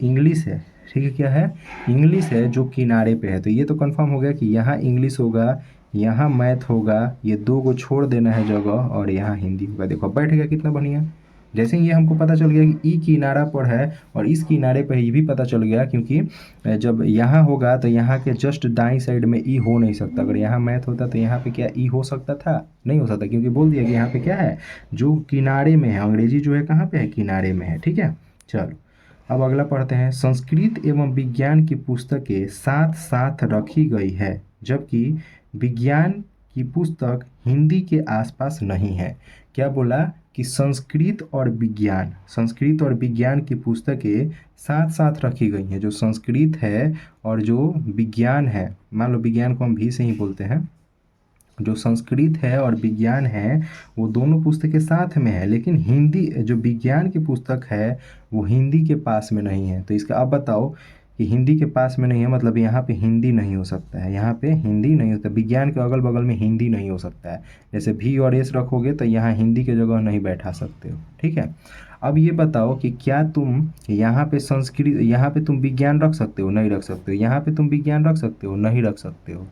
इंग्लिश है। ठीक है, क्या है? इंग्लिश है जो किनारे पे है। तो ये तो कंफर्म हो गया कि यहाँ इंग्लिश होगा, यहाँ मैथ होगा, ये 2 को छोड़ देना है जगह, और यहाँ हिंदी होगा। देखो बैठ गया कितना बढ़िया। जैसे ही ये हमको पता चल गया कि ई किनारा पर है और इस किनारे पर ये भी पता चल गया, क्योंकि जब यहाँ होगा तो यहाँ के जस्ट दाईं साइड में ई हो नहीं सकता। अगर यहाँ मैथ होता तो यहाँ पे क्या ई हो सकता था? नहीं हो सकता, क्योंकि बोल दिया कि यहाँ पे क्या है? जो किनारे में है। अंग्रेजी जो है कहाँ पे है? किनारे में है। ठीक है, चलो अब अगला पढ़ते हैं। संस्कृत एवं विज्ञान की पुस्तकें साथ साथ रखी गई है, जबकि विज्ञान की पुस्तक हिंदी के आसपास नहीं है। क्या बोला कि संस्कृत और विज्ञान की पुस्तकें साथ साथ रखी गई हैं। जो संस्कृत है और जो विज्ञान है, मान लो विज्ञान को हम भी से ही बोलते हैं, जो संस्कृत है और विज्ञान है वो दोनों पुस्तकें साथ में है, लेकिन हिंदी जो विज्ञान की पुस्तक है वो हिंदी के पास में नहीं है। तो इसका अब बताओ कि हिंदी के पास में नहीं है मतलब यहाँ पे हिंदी नहीं हो सकता है, यहाँ पे हिंदी नहीं होता, विज्ञान के अगल बगल में हिंदी नहीं हो सकता है। जैसे भी और एस रखोगे तो यहाँ हिंदी के जगह नहीं बैठा सकते हो। ठीक है, अब ये बताओ कि क्या तुम यहाँ पे संस्कृत, यहाँ पे तुम विज्ञान रख सकते हो? नहीं रख सकते हो। यहाँ पे तुम विज्ञान रख सकते हो? नहीं रख सकते हो।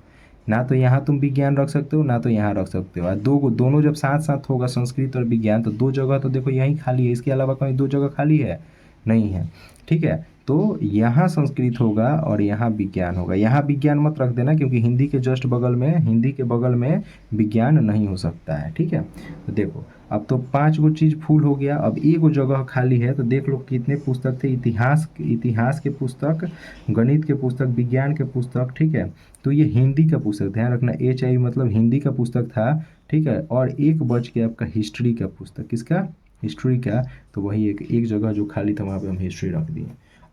ना तो यहाँ तुम विज्ञान रख सकते हो, ना तो यहाँ रख सकते हो। और दोनों जब साथ साथ होगा संस्कृत और विज्ञान, तो 2 जगह तो देखो यहीं खाली है, इसके अलावा कहीं 2 जगह खाली है? नहीं है। ठीक है, तो यहाँ संस्कृत होगा और यहाँ विज्ञान होगा। यहाँ विज्ञान मत रख देना, क्योंकि हिंदी के जस्ट बगल में, हिंदी के बगल में विज्ञान नहीं हो सकता है। ठीक है, तो देखो अब तो 5 गो चीज़ फुल हो गया। अब 1 जगह खाली है, तो देख लो कितने पुस्तक थे। इतिहास के पुस्तक, गणित के पुस्तक, विज्ञान के पुस्तक। ठीक है, तो ये हिंदी का पुस्तक, ध्यान रखना HI मतलब हिंदी का पुस्तक था। ठीक है, और 1 बच गया आपका हिस्ट्री का पुस्तक। किसका? हिस्ट्री का। तो वही एक जगह जो खाली था वहाँ पे हम हिस्ट्री रख दिए।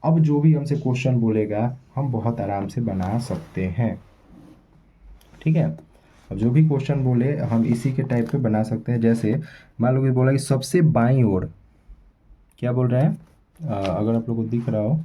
अब जो भी हमसे क्वेश्चन बोलेगा हम बहुत आराम से बना सकते हैं। ठीक है, अब जो भी क्वेश्चन बोले हम इसी के टाइप पे बना सकते हैं। जैसे मान लो कि बोला कि सबसे बाईं ओर, क्या बोल रहे हैं? अगर आप लोग को दिख रहा हो,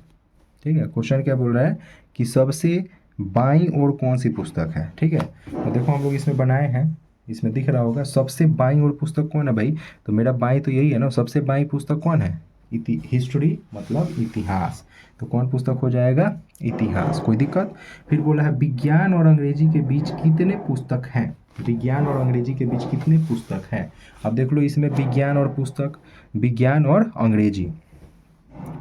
ठीक है, क्वेश्चन क्या बोल रहा है कि सबसे बाईं ओर कौन सी पुस्तक है। ठीक है, तो देखो हम लोग इसमें बनाए हैं, इसमें दिख रहा होगा सबसे बाईं ओर पुस्तक कौन है भाई? तो मेरा बाईं तो यही है ना, सबसे बाईं पुस्तक कौन है? हिस्ट्री मतलब इतिहास। तो कौन पुस्तक हो जाएगा? इतिहास। कोई दिक्कत? फिर बोला है विज्ञान और अंग्रेजी के बीच कितने पुस्तक हैं? विज्ञान और अंग्रेजी के बीच कितने पुस्तक हैं? अब देख लो इसमें विज्ञान और पुस्तक, विज्ञान और अंग्रेजी,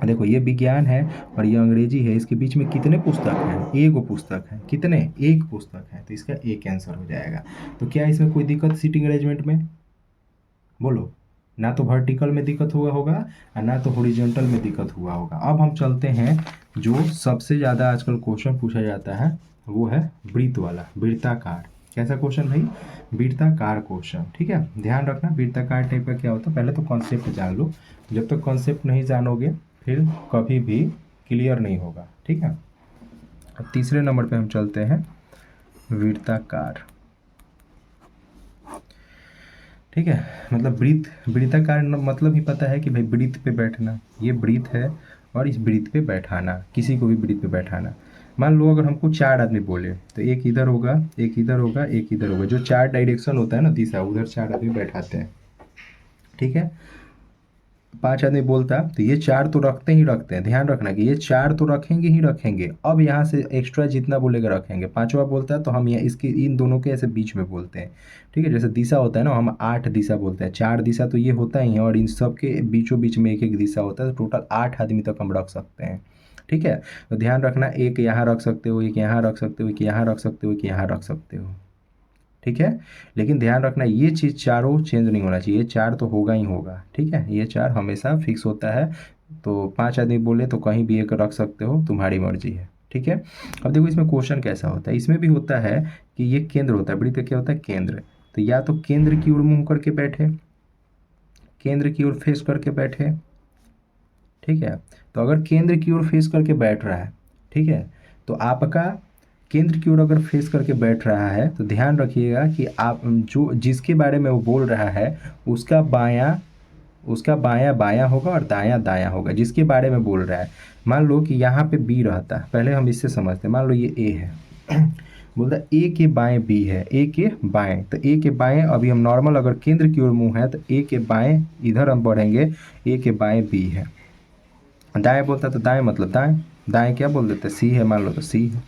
देखो ये विज्ञान है और ये अंग्रेजी है, इसके बीच में कितने पुस्तक हैं? 1 पुस्तक है। कितने? 1 पुस्तक है, तो इसका एक आंसर हो जाएगा। तो क्या इसमें कोई दिक्कत सीटिंग अरेंजमेंट में? बोलो। ना तो वर्टिकल में दिक्कत हुआ होगा और ना तो हॉरिजॉन्टल में दिक्कत हुआ होगा। अब हम चलते हैं जो सबसे ज़्यादा आजकल क्वेश्चन पूछा जाता है, वो है वृत्त वाला, वृत्ताकार। कैसा क्वेश्चन भाई? वृत्ताकार क्वेश्चन। ठीक है, ध्यान रखना वृत्ताकार टाइप का क्या होता है, पहले तो कॉन्सेप्ट जान लो। जब तक कॉन्सेप्ट नहीं जानोगे फिर कभी भी क्लियर नहीं होगा। ठीक है, अब तीसरे नंबर पे हम चलते हैं, वृत्ताकार। ठीक है, मतलब वृत्ताकार मतलब ही पता है कि भाई वृत्त पे बैठना, ये वृत्त है और इस वृत्त पे बैठाना, किसी को भी वृत्त पे बैठाना। मान लो अगर हमको 4 आदमी बोले तो एक इधर होगा, एक इधर होगा, एक इधर होगा, जो 4 डायरेक्शन होता है ना दिशा, उधर 4 आदमी बैठाते हैं। ठीक है, 5 आदमी बोलता तो ये 4 तो रखते ही रखते हैं, ध्यान रखना कि ये 4 तो रखेंगे ही रखेंगे। अब यहाँ से एक्स्ट्रा जितना बोलेगा रखेंगे। 5वां बोलता है तो हम यहाँ इसके इन दोनों के ऐसे बीच में बोलते हैं। ठीक है, जैसे दिशा होता है ना, हम 8 दिशा बोलते हैं, 4 दिशा तो ये होता ही है और इन सब के बीचों बीच में एक एक दिशा होता है, तो टोटल 8 आदमी तक हम रख सकते हैं। ठीक है, तो ध्यान रखना, एक यहाँ रख सकते हो, एक यहाँ रख सकते हो, एक यहाँ रख सकते हो, एक यहाँ रख सकते हो। ठीक है, लेकिन ध्यान रखना ये चीज़ चारों चेंज नहीं होना चाहिए, ये 4 तो होगा ही होगा। ठीक है, ये 4 हमेशा फिक्स होता है। तो 5 आदमी बोले तो कहीं भी एक रख सकते हो, तुम्हारी मर्जी है। ठीक है, अब देखो इसमें क्वेश्चन कैसा होता है, इसमें भी होता है कि ये केंद्र होता है, वृत्त का क्या होता है, केंद्र। तो या तो केंद्र की ओर मुंह करके बैठे, केंद्र की ओर फेस करके बैठे। ठीक है, तो अगर केंद्र की ओर फेस करके बैठ रहा है, ठीक है, तो आपका केंद्र की ओर अगर फेस करके बैठ रहा है तो ध्यान रखिएगा कि आप जो जिसके बारे में वो बोल रहा है उसका बायां बायां होगा और दायां दायां होगा, जिसके बारे में बोल रहा है। मान लो कि यहाँ पे बी रहता है, पहले हम इससे समझते हैं। मान लो ये ए है बोलता है ए के बाएं बी है, ए के बाएं, तो ए के बाएं अभी हम नॉर्मल अगर केंद्र की ओर मुंह है तो ए के बाएं इधर हम बढ़ेंगे, ए के बाएं बी है। दाएं बोलता तो दाएं मतलब दाएं, दाएं क्या बोल देते, सी है, मान लो तो सी है।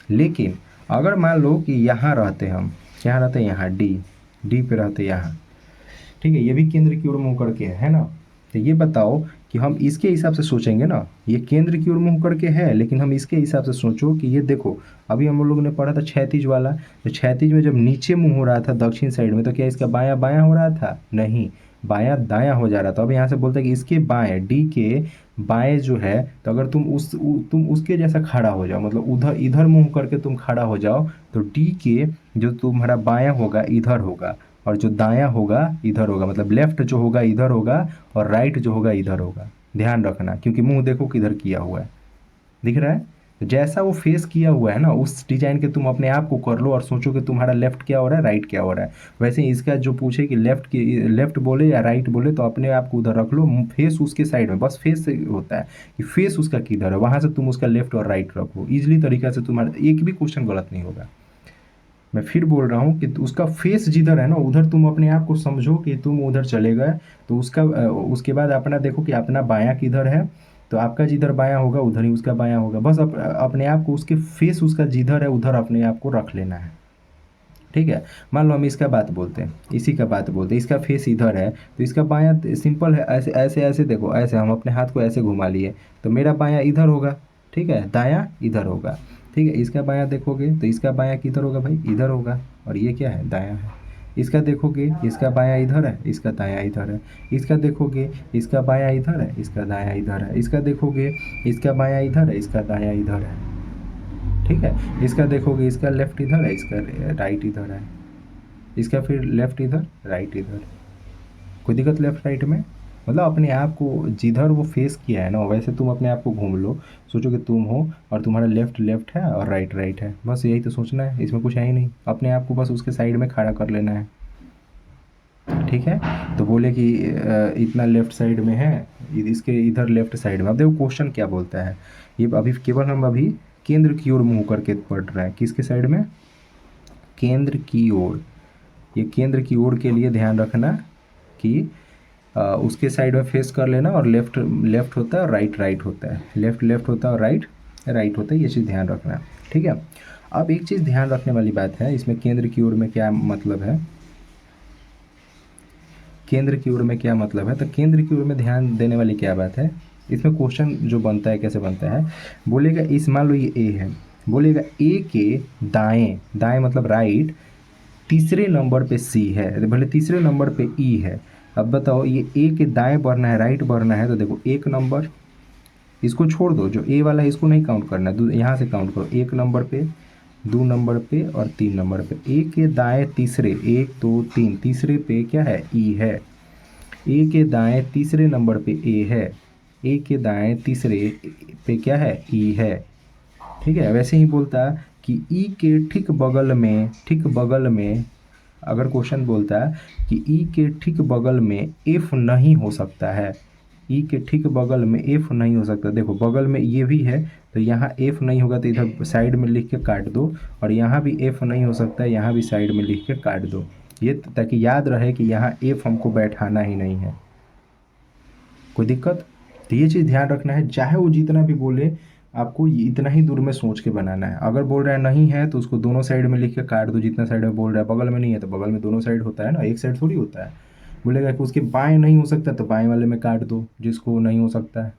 लेकिन अगर मान लो कि यहाँ रहते हम, क्या रहते हैं यहाँ डी, डी पे रहते यहाँ। ठीक है, ये भी केंद्र की ओर मुंह करके है ना। तो ये बताओ कि हम इसके हिसाब से सोचेंगे ना, ये केंद्र की ओर मुंह करके है, लेकिन हम इसके हिसाब से सोचो कि ये देखो अभी हम लोगों ने पढ़ा था क्षैतिज वाला, तो क्षैतिज में जब नीचे मुंह हो रहा था दक्षिण साइड में, तो क्या इसका बायां बायां हो रहा था, नहीं, बायां दायां हो जा रहा था। अब यहाँ से बोलते हैं कि इसके बाएं, डी के बाएं जो है, तो अगर तुम उसके जैसा खड़ा हो जाओ, मतलब उधर इधर मुंह करके तुम खड़ा हो जाओ, तो डी के जो तुम्हारा बायां होगा इधर होगा और जो दायां होगा इधर होगा, मतलब लेफ्ट जो होगा इधर होगा और राइट जो होगा इधर होगा। ध्यान रखना, क्योंकि मुंह देखो किधर किया हुआ है, दिख रहा है। तो जैसा वो फेस किया हुआ है ना, उस डिजाइन के तुम अपने आप को कर लो और सोचो कि तुम्हारा लेफ्ट क्या हो रहा है, राइट क्या हो रहा है। वैसे ही इसका जो पूछे कि लेफ्ट बोले या राइट बोले, तो अपने आप को उधर रख लो, फेस उसके साइड में, बस फेस से होता है कि फेस उसका किधर है, वहां से तुम उसका लेफ्ट और राइट रखो, इजिली तरीका से तुम्हारा एक भी क्वेश्चन गलत नहीं होगा। मैं फिर बोल रहा हूँ कि उसका फेस जिधर है ना उधर तुम अपने आप को समझो कि तुम उधर चले गए, तो उसके बाद अपना देखो कि अपना बायां किधर है, तो आपका जिधर बायां होगा उधर ही उसका बायां होगा। बस अपने आप को उसके फेस उसका जिधर है उधर अपने आप को रख लेना है। ठीक है, मान लो हम इसका बात बोलते हैं, इसी का बात बोलते हैं, इसका फेस इधर है तो इसका बायां सिंपल है, ऐसे ऐसे ऐसे देखो, ऐसे हम अपने हाथ को ऐसे घुमा लिए तो मेरा बायां इधर होगा। ठीक है, दायां इधर होगा। ठीक है, इसका बायां देखोगे तो इसका बायां किधर होगा भाई, इधर होगा, और ये क्या है, दायां है। इसका देखोगे इसका बायां इधर है, इसका दायां इधर है। इसका देखोगे इसका बायां इधर है, इसका दायां इधर है। इसका देखोगे इसका बायां इधर है, इसका दायां इधर है। ठीक है, इसका देखोगे इसका लेफ्ट इधर है, इसका राइट इधर है। इसका फिर लेफ्ट इधर, राइट इधर। कोई दिक्कत लेफ्ट राइट में? मतलब अपने आप को जिधर वो फेस किया है ना वैसे तुम अपने आप को घूम लो, सोचो कि तुम हो और तुम्हारा लेफ्ट लेफ्ट है और राइट राइट है, बस यही तो सोचना है, इसमें कुछ है ही नहीं। अपने आप को बस उसके साइड में खड़ा कर लेना है। ठीक है, तो बोले कि इतना लेफ्ट साइड में है, इसके इधर लेफ्ट साइड में। अब देखो क्वेश्चन क्या बोलता है, ये अभी केवल हम अभी केंद्र की ओर मुँह करके पढ़ रहे हैं, किसके साइड में, केंद्र की ओर। ये केंद्र की ओर के लिए ध्यान रखना कि उसके साइड में फेस कर लेना, और लेफ्ट लेफ्ट होता है और राइट राइट होता है, लेफ्ट लेफ्ट होता है और राइट राइट होता है, ये चीज़ ध्यान रखना। ठीक है, अब एक चीज़ ध्यान रखने वाली बात है, इसमें केंद्र की ओर में क्या मतलब है, केंद्र की ओर में क्या मतलब है, तो केंद्र की ओर में ध्यान देने वाली क्या बात है। इसमें क्वेश्चन जो बनता है कैसे बनता है, बोलेगा इस, मान लो ये ए है, बोलेगा ए के दाएं, दाएं मतलब राइट, तीसरे नंबर पे सी है, भले तीसरे नंबर पे ई है। अब बताओ ये ए के दाएं बढ़ना है राइट बढ़ना है, तो देखो 1 नंबर इसको छोड़ दो, जो ए वाला है इसको नहीं काउंट करना है, यहाँ से काउंट करो, 1 नंबर पे, 2 नंबर पे और 3 नंबर पे। ए के दाएं तीसरे, 1 2 3, तीसरे पे क्या है, ई है। ए के दाएं तीसरे नंबर पे ए है, ए के दाएं तीसरे पे क्या है, ई है। ठीक है, वैसे ही बोलता कि ई के ठीक बगल में, ठीक बगल में, अगर क्वेश्चन बोलता है कि ई के ठीक बगल में एफ नहीं हो सकता है, ई के ठीक बगल में एफ नहीं हो सकता, देखो बगल में ये भी है तो यहाँ एफ नहीं होगा तो इधर साइड में लिख के काट दो, और यहाँ भी एफ नहीं हो सकता है, यहाँ भी साइड में लिख के काट दो, ये ताकि याद रहे कि यहाँ एफ हमको बैठाना ही नहीं है। कोई दिक्कत? तो ये चीज़ ध्यान रखना है, चाहे वो जितना भी बोले आपको इतना ही दूर में सोच के बनाना है। अगर बोल रहा है नहीं है तो उसको दोनों साइड में लिख के काट दो, जितना साइड में बोल रहा है। बगल में नहीं है तो बगल में दोनों साइड होता है ना, एक साइड थोड़ी होता है। बोलेगा कि उसके बाएं नहीं हो सकता तो बाएं वाले में काट दो जिसको नहीं हो सकता है।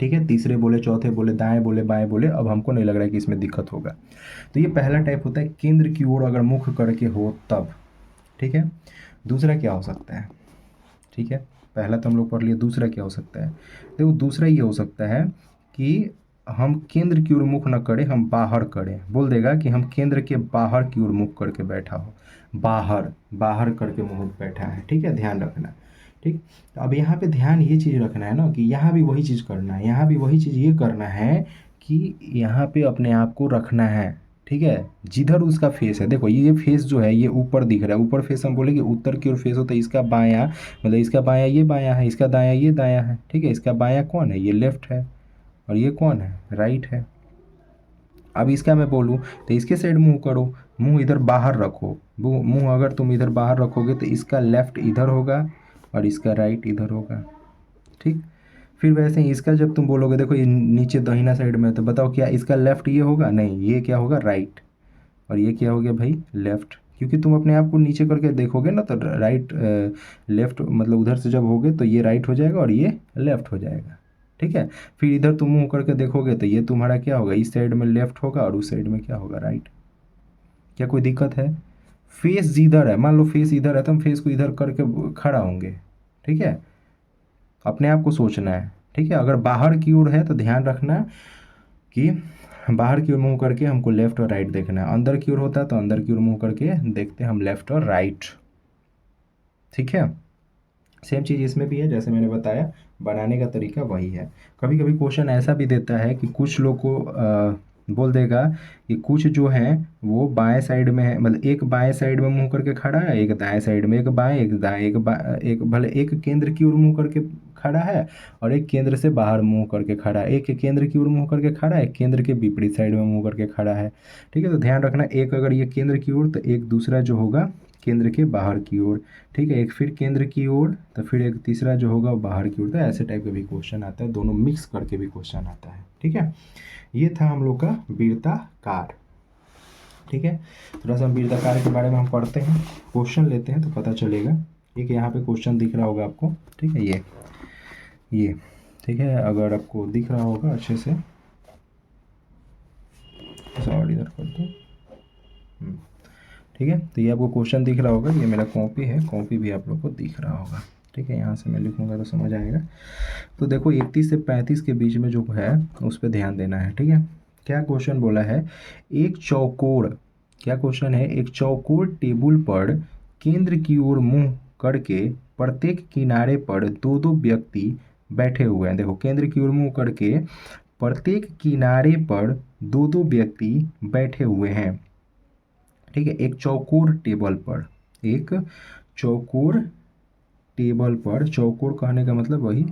ठीक है, तीसरे बोले, चौथे बोले, दाएं बोले, बाएं बोले, अब हमको नहीं लग रहा है कि इसमें दिक्कत होगा। तो ये पहला टाइप होता है केंद्र की ओर अगर मुख करके हो तब। ठीक है, दूसरा क्या हो सकता है? ठीक है, पहला तो हम लोग पढ़ लिए, दूसरा क्या हो सकता है? देखो दूसरा ये हो सकता है कि हम केंद्र की ओर मुख न करें, हम बाहर करें। बोल देगा कि हम केंद्र के बाहर की ओर मुख करके बैठा हो, बाहर, बाहर करके मुख बैठा है। ठीक है, ध्यान रखना। ठीक, तो अब यहाँ पे ध्यान ये चीज़ रखना है ना कि यहाँ भी वही चीज़ करना है, यहाँ भी वही चीज़ ये करना है कि यहाँ पे अपने आप को रखना है। ठीक है, जिधर उसका फेस है, देखो ये फेस जो है ये ऊपर दिख रहा है, ऊपर फेस हम बोले कि उत्तर की ओर फेस होता है, इसका बायां मतलब इसका बायां ये बायां है, इसका दायां ये दायां है। ठीक है, इसका बायां कौन है, ये लेफ्ट है, और ये कौन है, राइट है। अब इसका मैं बोलूँ तो इसके साइड मुंह करो, मुंह इधर बाहर रखो, मुंह अगर तुम इधर बाहर रखोगे तो इसका लेफ्ट इधर होगा और इसका राइट इधर होगा। ठीक, फिर वैसे ही इसका जब तुम बोलोगे, देखो ये नीचे दाहिना साइड में है, तो बताओ क्या इसका लेफ्ट ये होगा, नहीं, ये क्या होगा, राइट, और ये क्या हो गया भाई, लेफ्ट। क्योंकि तुम अपने आप को नीचे करके देखोगे ना तो राइट लेफ्ट मतलब उधर से जब होगे तो ये राइट हो जाएगा और ये लेफ्ट हो जाएगा। ठीक है, फिर इधर तुम मुंह करके देखोगे तो ये तुम्हारा क्या होगा, इस साइड में लेफ्ट होगा और उस साइड में क्या होगा, राइट। क्या कोई दिक्कत है? फेस जिधर है, मान लो फेस इधर है तो हम फेस को इधर करके खड़ा होंगे। ठीक है, अपने आप को सोचना है। ठीक है, अगर बाहर की ओर है तो ध्यान रखना कि बाहर की ओर मुंह करके हमको लेफ्ट और राइट देखना है, अंदर की ओर होता है तो अंदर की ओर मुंह करके देखते हैं हम लेफ्ट और राइट। ठीक है, सेम चीज़ इसमें भी है, जैसे मैंने बताया बनाने का तरीका वही है। कभी कभी क्वेश्चन ऐसा भी देता है कि कुछ लोग को बोल देगा कि कुछ जो है वो बाएं साइड में है, मतलब एक बाएं साइड में मुंह करके खड़ा है, एक दाएं साइड में, एक बाएं एक दाएं, एक भले एक केंद्र की ओर मुंह करके खड़ा है और एक केंद्र से बाहर मुंह करके खड़ा है, एक केंद्र की ओर मुंह करके खड़ा है, एक केंद्र के विपरीत साइड में मुंह करके खड़ा है। ठीक है, तो ध्यान रखना, एक अगर ये केंद्र की ओर तो एक दूसरा जो होगा केंद्र के बाहर की ओर। ठीक है, एक फिर केंद्र की ओर तो फिर एक तीसरा जो होगा वो बाहर की ओर। तो ऐसे टाइप का भी क्वेश्चन आता है, दोनों मिक्स करके भी क्वेश्चन आता है। ठीक है, ये था हम लोग का वीरताकार। ठीक है, थोड़ा सा वीरताकार के बारे में हम पढ़ते हैं, क्वेश्चन लेते हैं तो पता चलेगा। ठीक है, यहाँ पे क्वेश्चन दिख रहा होगा आपको। ठीक है, ये ठीक है, अगर आपको दिख रहा होगा अच्छे से और इधर कर दो। ठीक है, तो ये आपको क्वेश्चन दिख रहा होगा, ये मेरा कॉपी है, कॉपी भी आप लोग को दिख रहा होगा। ठीक है, यहाँ से मैं लिखूँगा तो समझ आएगा। तो देखो 31 से 35 के बीच में जो है उस पर ध्यान देना है। ठीक है, क्या क्वेश्चन बोला है, एक चौकोर, क्या क्वेश्चन है, एक चौकोर टेबल पर केंद्र की ओर मुंह करके प्रत्येक किनारे पर दो दो व्यक्ति बैठे हुए हैं। देखो केंद्र की ओर मुंह करके प्रत्येक किनारे पर दो दो व्यक्ति बैठे हुए हैं। ठीक है, एक चौकोर टेबल पर, एक चौकोर टेबल पर, चौकोर कहने का मतलब वही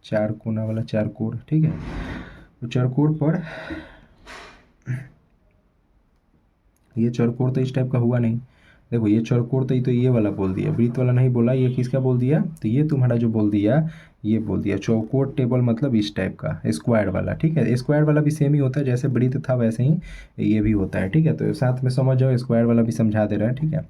चार कोना वाला चारकोर। ठीक है, तो चौकोर पर, ये चौकोर तो इस टाइप का हुआ नहीं। देखो ये चौकोर तो ये वाला बोल दिया, वृत्त वाला नहीं बोला, ये किसका बोल दिया, तो ये तुम्हारा जो बोल दिया ये बोल दिया चौकोर टेबल मतलब इस टाइप का स्क्वायर वाला। ठीक है, स्क्वायर वाला भी सेम ही होता है, जैसे वृत्त था वैसे ही ये भी होता है। ठीक है, तो साथ में समझ जाओ, स्क्वायर वाला भी समझा दे रहा है। ठीक है,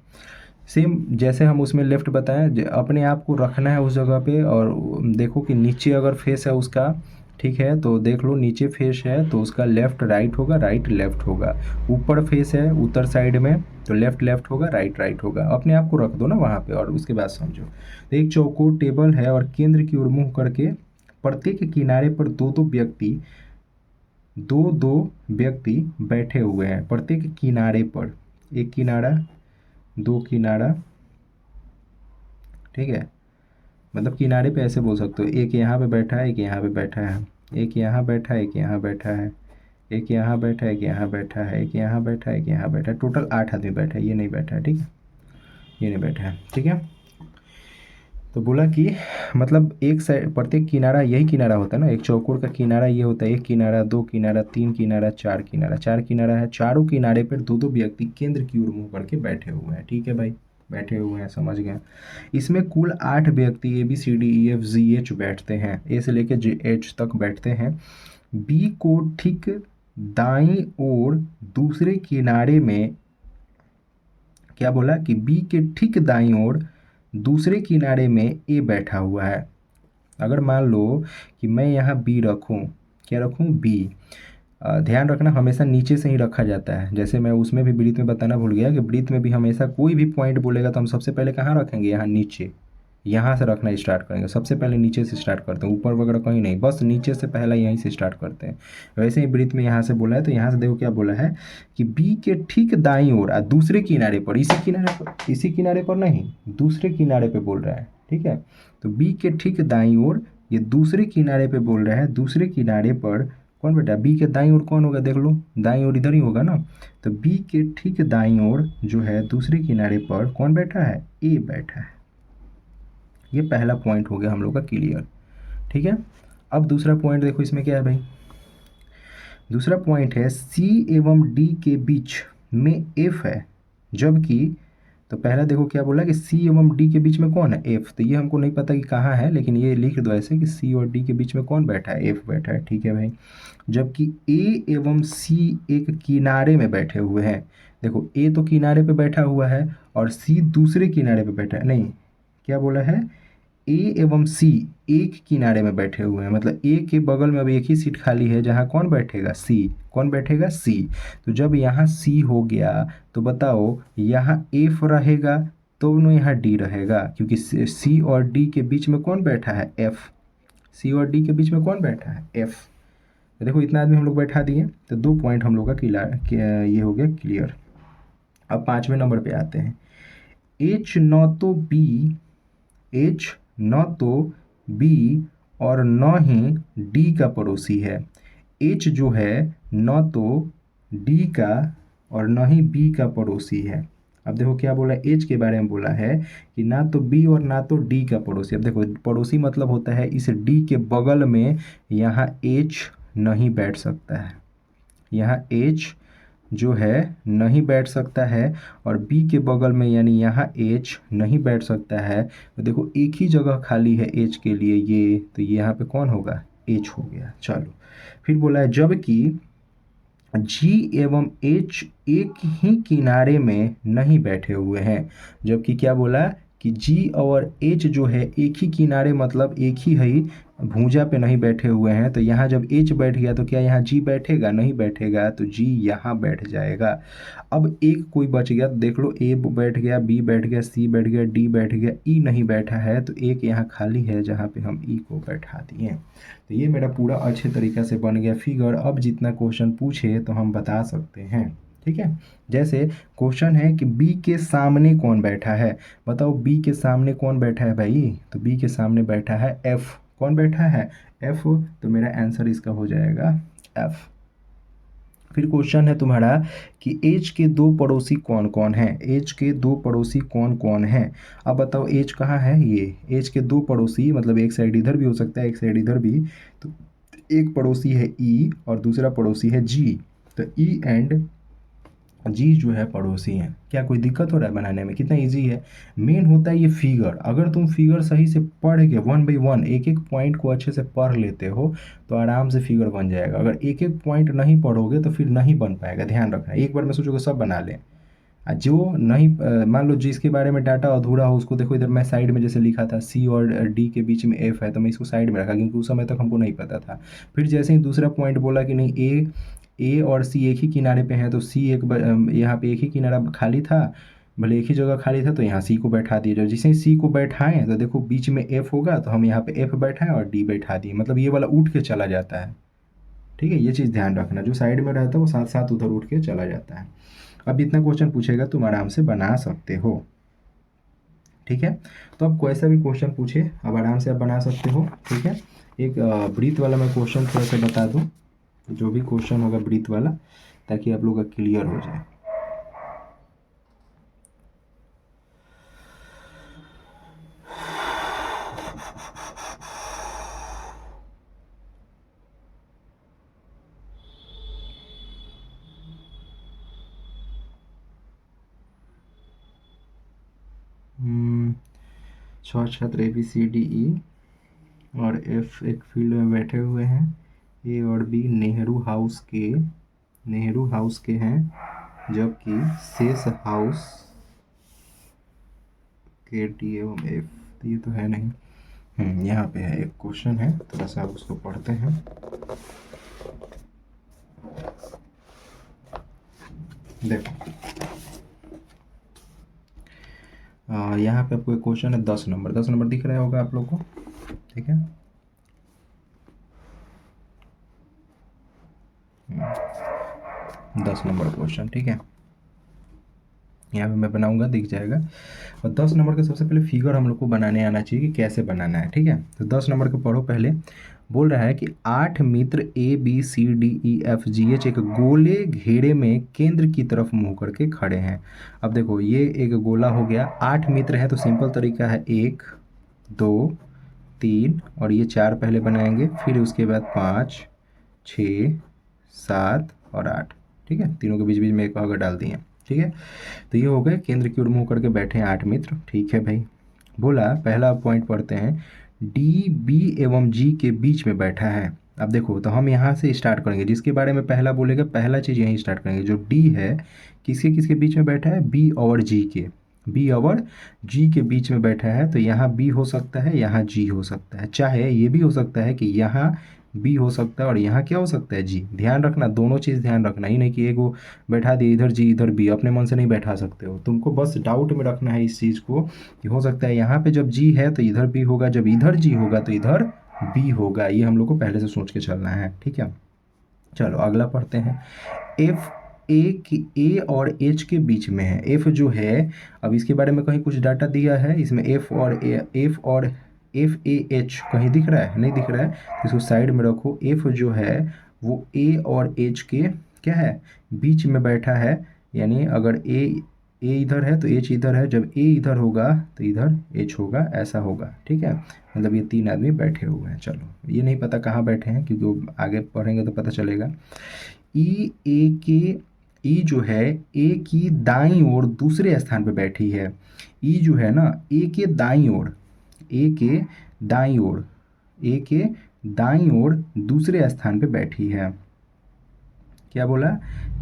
सेम जैसे हम उसमें लेफ्ट बताएं, अपने आप को रखना है उस जगह पे, और देखो कि नीचे अगर फेस है उसका, ठीक है, तो देख लो नीचे फेस है तो उसका लेफ्ट राइट होगा, राइट लेफ्ट होगा। ऊपर फेस है उत्तर साइड में तो लेफ्ट लेफ्ट होगा, राइट राइट होगा। अपने आप को रख दो ना वहाँ पे और उसके बाद समझो। तो एक चौकोर टेबल है और केंद्र की ओर मुँह करके प्रत्येक किनारे पर दो दो व्यक्ति बैठे हुए हैं। प्रत्येक किनारे पर, एक किनारा, दो किनारा, ठीक है। मतलब किनारे पे ऐसे बोल सकते हो, एक यहाँ पे बैठा है, एक यहाँ पे बैठा है, एक यहाँ बैठा है, एक यहाँ बैठा है, एक यहाँ बैठा है, एक यहाँ बैठा है, एक यहाँ बैठा है, एक यहाँ बैठा है। टोटल 8 आदमी बैठा है, ये नहीं बैठा है, ठीक है, ये नहीं बैठा है, ठीक है। तो बोला कि मतलब एक साइड प्रत्येक किनारा, यही किनारा होता है ना, एक चौकोर का किनारा ये होता है, एक किनारा, दो किनारा, तीन किनारा, चार किनारा, चार किनारा है। चारों किनारे पर दो दो व्यक्ति केंद्र की ओर मुंह करके बैठे हुए हैं, ठीक है भाई, बैठे हुए हैं, समझ गए। इसमें कुल 8 व्यक्ति ABCDEFGH बैठते हैं, ए से लेके H तक बैठते हैं। बी को ठीक दाईं ओर दूसरे किनारे में, क्या बोला कि बी के ठीक दाईं ओर दूसरे किनारे में ए बैठा हुआ है। अगर मान लो कि मैं यहाँ बी रखूँ, क्या रखूँ, बी, ध्यान रखना हमेशा नीचे से ही रखा जाता है। जैसे मैं उसमें भी ब्रीथ में बताना भूल गया कि ब्रीथ में भी हमेशा कोई भी पॉइंट बोलेगा तो हम सबसे पहले कहाँ रखेंगे, यहाँ नीचे, यहाँ से रखना स्टार्ट करेंगे। सबसे पहले नीचे से स्टार्ट करते हैं, ऊपर वगैरह कहीं नहीं, बस नीचे से पहला यहीं से स्टार्ट करते हैं। वैसे ही ब्रीथ में यहाँ से बोला है, तो यहाँ से देखो क्या बोला है कि बी के ठीक दाईं ओर दूसरे किनारे पर, इसी किनारे पर नहीं, दूसरे किनारे पर बोल रहा है, ठीक है। तो बी के ठीक दाईं ओर, ये दूसरे किनारे पर बोल रहा है, दूसरे किनारे पर कौन बैठा है, बी के दाईं ओर कौन होगा, देख लो, दाईं ओर इधर ही होगा ना। तो बी के ठीक दाईं ओर जो है दूसरे किनारे पर कौन बैठा है, ए बैठा है। ये पहला पॉइंट हो गया हम लोग का क्लियर, ठीक है। अब दूसरा पॉइंट देखो, इसमें क्या है भाई, दूसरा पॉइंट है सी एवं डी के बीच में एफ है, जबकि, तो पहला देखो क्या बोला कि सी एवं डी के बीच में कौन है, एफ। तो ये हमको नहीं पता कि कहाँ है, लेकिन ये लिख दो ऐसे कि सी और डी के बीच में कौन बैठा है, एफ बैठा है, ठीक है भाई। जबकि ए एवं सी एक किनारे में बैठे हुए हैं। देखो ए तो किनारे पे बैठा हुआ है और सी दूसरे किनारे पे बैठा है, नहीं, क्या बोला है, ए एवं सी एक किनारे में बैठे हुए हैं। मतलब ए के बगल में अब एक ही सीट खाली है, जहाँ कौन बैठेगा, सी, कौन बैठेगा, सी। तो जब यहाँ सी हो गया तो बताओ यहाँ एफ रहेगा तो न यहाँ डी रहेगा, क्योंकि सी और डी के बीच में कौन बैठा है, एफ। सी और डी के बीच में कौन बैठा है, एफ। तो देखो इतना आदमी हम लोग बैठा दिए, तो 2 पॉइंट हम लोग का क्लियर, ये हो गया क्लियर। अब 5वें नंबर पे आते हैं। एच न तो बी और न ही डी का पड़ोसी है। एच जो है न तो डी का और न ही बी का पड़ोसी है। अब देखो क्या बोला, एच के बारे में बोला है कि ना तो बी और ना तो डी का पड़ोसी। अब देखो पड़ोसी मतलब होता है इस डी के बगल में यहाँ एच नहीं बैठ सकता है, यहाँ एच जो है नहीं बैठ सकता है, और बी के बगल में यानी यहाँ एच नहीं बैठ सकता है। तो देखो एक ही जगह खाली है एच के लिए, ये तो यहाँ पे कौन होगा, एच हो गया। चलो फिर बोला है जबकि जी एवं एच एक ही किनारे में नहीं बैठे हुए हैं। जबकि क्या बोला कि जी और एच जो है एक ही किनारे, मतलब एक ही है, भुजा पे नहीं बैठे हुए हैं। तो यहाँ जब एच बैठ गया तो क्या यहाँ जी बैठेगा, नहीं बैठेगा, तो जी यहाँ बैठ जाएगा। अब एक कोई बच गया, तो देख लो, ए बैठ गया, बी बैठ गया, सी बैठ गया, डी बैठ गया, ई नहीं बैठा है, तो एक यहाँ खाली है जहाँ पे हम ई को बैठा दिए। तो ये मेरा पूरा अच्छे तरीक़े से बन गया फिगर। अब जितना क्वेश्चन पूछे तो हम बता सकते हैं, ठीक है। जैसे क्वेश्चन है कि बी के सामने कौन बैठा है, बताओ बी के सामने कौन बैठा है भाई, तो बी के सामने बैठा है एफ। कौन बैठा है, एफ। तो मेरा आंसर इसका हो जाएगा एफ। फिर क्वेश्चन है तुम्हारा कि एच के 2 पड़ोसी कौन कौन हैं, एच के 2 पड़ोसी कौन कौन हैं। अब बताओ एच कहाँ है, ये एच के 2 पड़ोसी, मतलब एक साइड इधर भी हो सकता है, एक साइड इधर भी। तो एक पड़ोसी है ई और दूसरा पड़ोसी है जी। तो ई एंड जी जो है पड़ोसी हैं। क्या कोई दिक्कत हो रहा है बनाने में, कितना इजी है। मेन होता है ये फिगर, अगर तुम फिगर सही से पढ़ के 1 बाई 1 एक एक पॉइंट को अच्छे से पढ़ लेते हो तो आराम से फिगर बन जाएगा। अगर एक एक पॉइंट नहीं पढ़ोगे तो फिर नहीं बन पाएगा, ध्यान रखना। एक बार में सोचोगे सब बना लें, जो नहीं मान लो जिसके बारे में डाटा अधूरा हो उसको देखो, इधर मैं साइड में जैसे लिखा था सी और डी के बीच में एफ है, तो मैं इसको साइड में रखा क्योंकि उस समय तक हमको नहीं पता था। फिर जैसे ही दूसरा पॉइंट बोला कि नहीं ए और सी एक ही किनारे पे हैं, तो सी एक यहाँ पे एक ही किनारा खाली था, भले एक ही जगह खाली था तो यहाँ सी को बैठा दिए, जो जिसे सी को बैठाएं तो देखो बीच में एफ होगा तो हम यहाँ पे एफ बैठाएं और डी बैठा दिए, मतलब ये वाला उठ के चला जाता है। ठीक है, ये चीज़ ध्यान रखना, जो साइड में रहता है वो साथ साथ उधर उठ के चला जाता है। अब इतना क्वेश्चन पूछेगा तुम आराम से बना सकते हो। ठीक है, तो अब कोई सा भी क्वेश्चन पूछे अब आराम से आप बना सकते हो। ठीक है, एक ब्रीथ वाला मैं क्वेश्चन थोड़ा सा बता दूँ, जो भी क्वेश्चन होगा ब्रीथ वाला, ताकि आप लोग का क्लियर हो जाए। छः छात्र ABCDE और F एक फील्ड में बैठे हुए हैं। A और B नेहरू हाउस के हैं, जबकि शेष हाउस के D एवं F, तो ये तो है नहीं। यहाँ पे है एक क्वेश्चन है, थोड़ा सा आप उसको पढ़ते हैं। देखो यहाँ पे आपको एक क्वेश्चन है 10 नंबर, 10 नंबर दिख रहा होगा आप लोग को। ठीक है, 10 नंबर क्वेश्चन। ठीक है, यहाँ पे मैं बनाऊंगा, दिख जाएगा। और 10 नंबर का सबसे पहले फिगर हम लोग को बनाने आना चाहिए कि कैसे बनाना है। ठीक है, तो 10 नंबर को पढ़ो। पहले बोल रहा है कि 8 मित्र ABCDEFGH एक गोले घेरे में केंद्र की तरफ मुंह करके खड़े हैं। अब देखो ये एक गोला हो गया, 8 मित्र है तो सिंपल तरीका है 1 2 3 और ये 4 पहले बनाएंगे, फिर उसके बाद 5 6 7 और 8। ठीक है, तीनों के बीच बीच में एक अगर डाल दिए। ठीक है, तो ये हो गए केंद्र की ओर मुंह करके बैठे हैं 8 मित्र। ठीक है भाई, बोला पहला पॉइंट पढ़ते हैं, डी बी एवं जी के बीच में बैठा है। अब देखो तो हम यहाँ से स्टार्ट करेंगे, जिसके बारे में पहला बोलेगा पहला चीज़ यहीं स्टार्ट करेंगे। जो डी है किसके किसके बीच में बैठा है, बी और जी के, बी और जी के बीच में बैठा है। तो यहाँ बी हो सकता है, यहाँ जी हो सकता है, चाहे ये भी हो सकता है कि यहाँ बी हो सकता है और यहाँ क्या हो सकता है, जी। ध्यान रखना, दोनों चीज़ ध्यान रखना, ही नहीं कि एक वो बैठा दिए इधर जी इधर बी, अपने मन से नहीं बैठा सकते हो, तुमको बस डाउट में रखना है इस चीज़ को कि हो सकता है यहाँ पे जब जी है तो इधर बी होगा, जब इधर जी होगा तो इधर बी होगा। ये हम लोग को पहले से सोच के चलना है। ठीक है, चलो अगला पढ़ते हैं। एफ ए और एच के बीच में है। एफ जो है, अब इसके बारे में कहीं कुछ डाटा दिया है इसमें, एफ ए एच कहीं दिख रहा है, नहीं दिख रहा है, तो इसको साइड में रखो। एफ जो है वो ए और एच के क्या है, बीच में बैठा है। यानी अगर ए इधर है तो एच इधर है, जब ए इधर होगा तो इधर एच होगा, ऐसा होगा। ठीक है, मतलब ये 3 आदमी बैठे हुए हैं। चलो ये नहीं पता कहाँ बैठे हैं, क्योंकि वो आगे पढ़ेंगे तो पता चलेगा। ई जो है ए की दाईं ओर दूसरे स्थान पे बैठी है। ई जो है ना ए के दाईं ओर, ए के दाईं ओर, ए के दाईं ओर दूसरे स्थान पे बैठी है। क्या बोला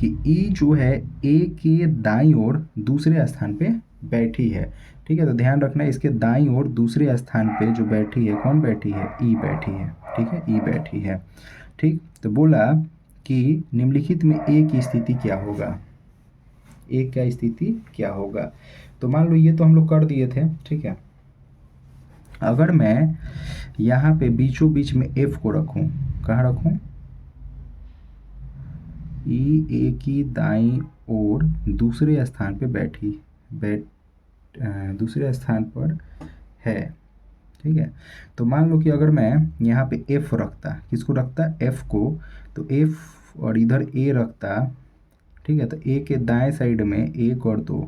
कि ई जो है ए के दाईं ओर दूसरे स्थान पे बैठी है। ठीक है, तो ध्यान रखना इसके दाईं ओर दूसरे स्थान पे जो बैठी है, कौन बैठी है, ई बैठी है। ठीक है, ई बैठी है। ठीक, तो बोला कि निम्नलिखित में ए की स्थिति क्या होगा, ए का स्थिति क्या होगा। तो मान लो ये तो हम लोग कर दिए थे। ठीक है, अगर मैं यहाँ पे बीचों बीच में एफ को रखूँ, कहाँ रखूँ, ई ए की दाईं ओर दूसरे स्थान पे दूसरे स्थान पर है। ठीक है, तो मान लो कि अगर मैं यहाँ पे एफ रखता, किसको रखता, एफ को, तो एफ और इधर ए रखता। ठीक है, तो ए के दाएं साइड में 1 और 2,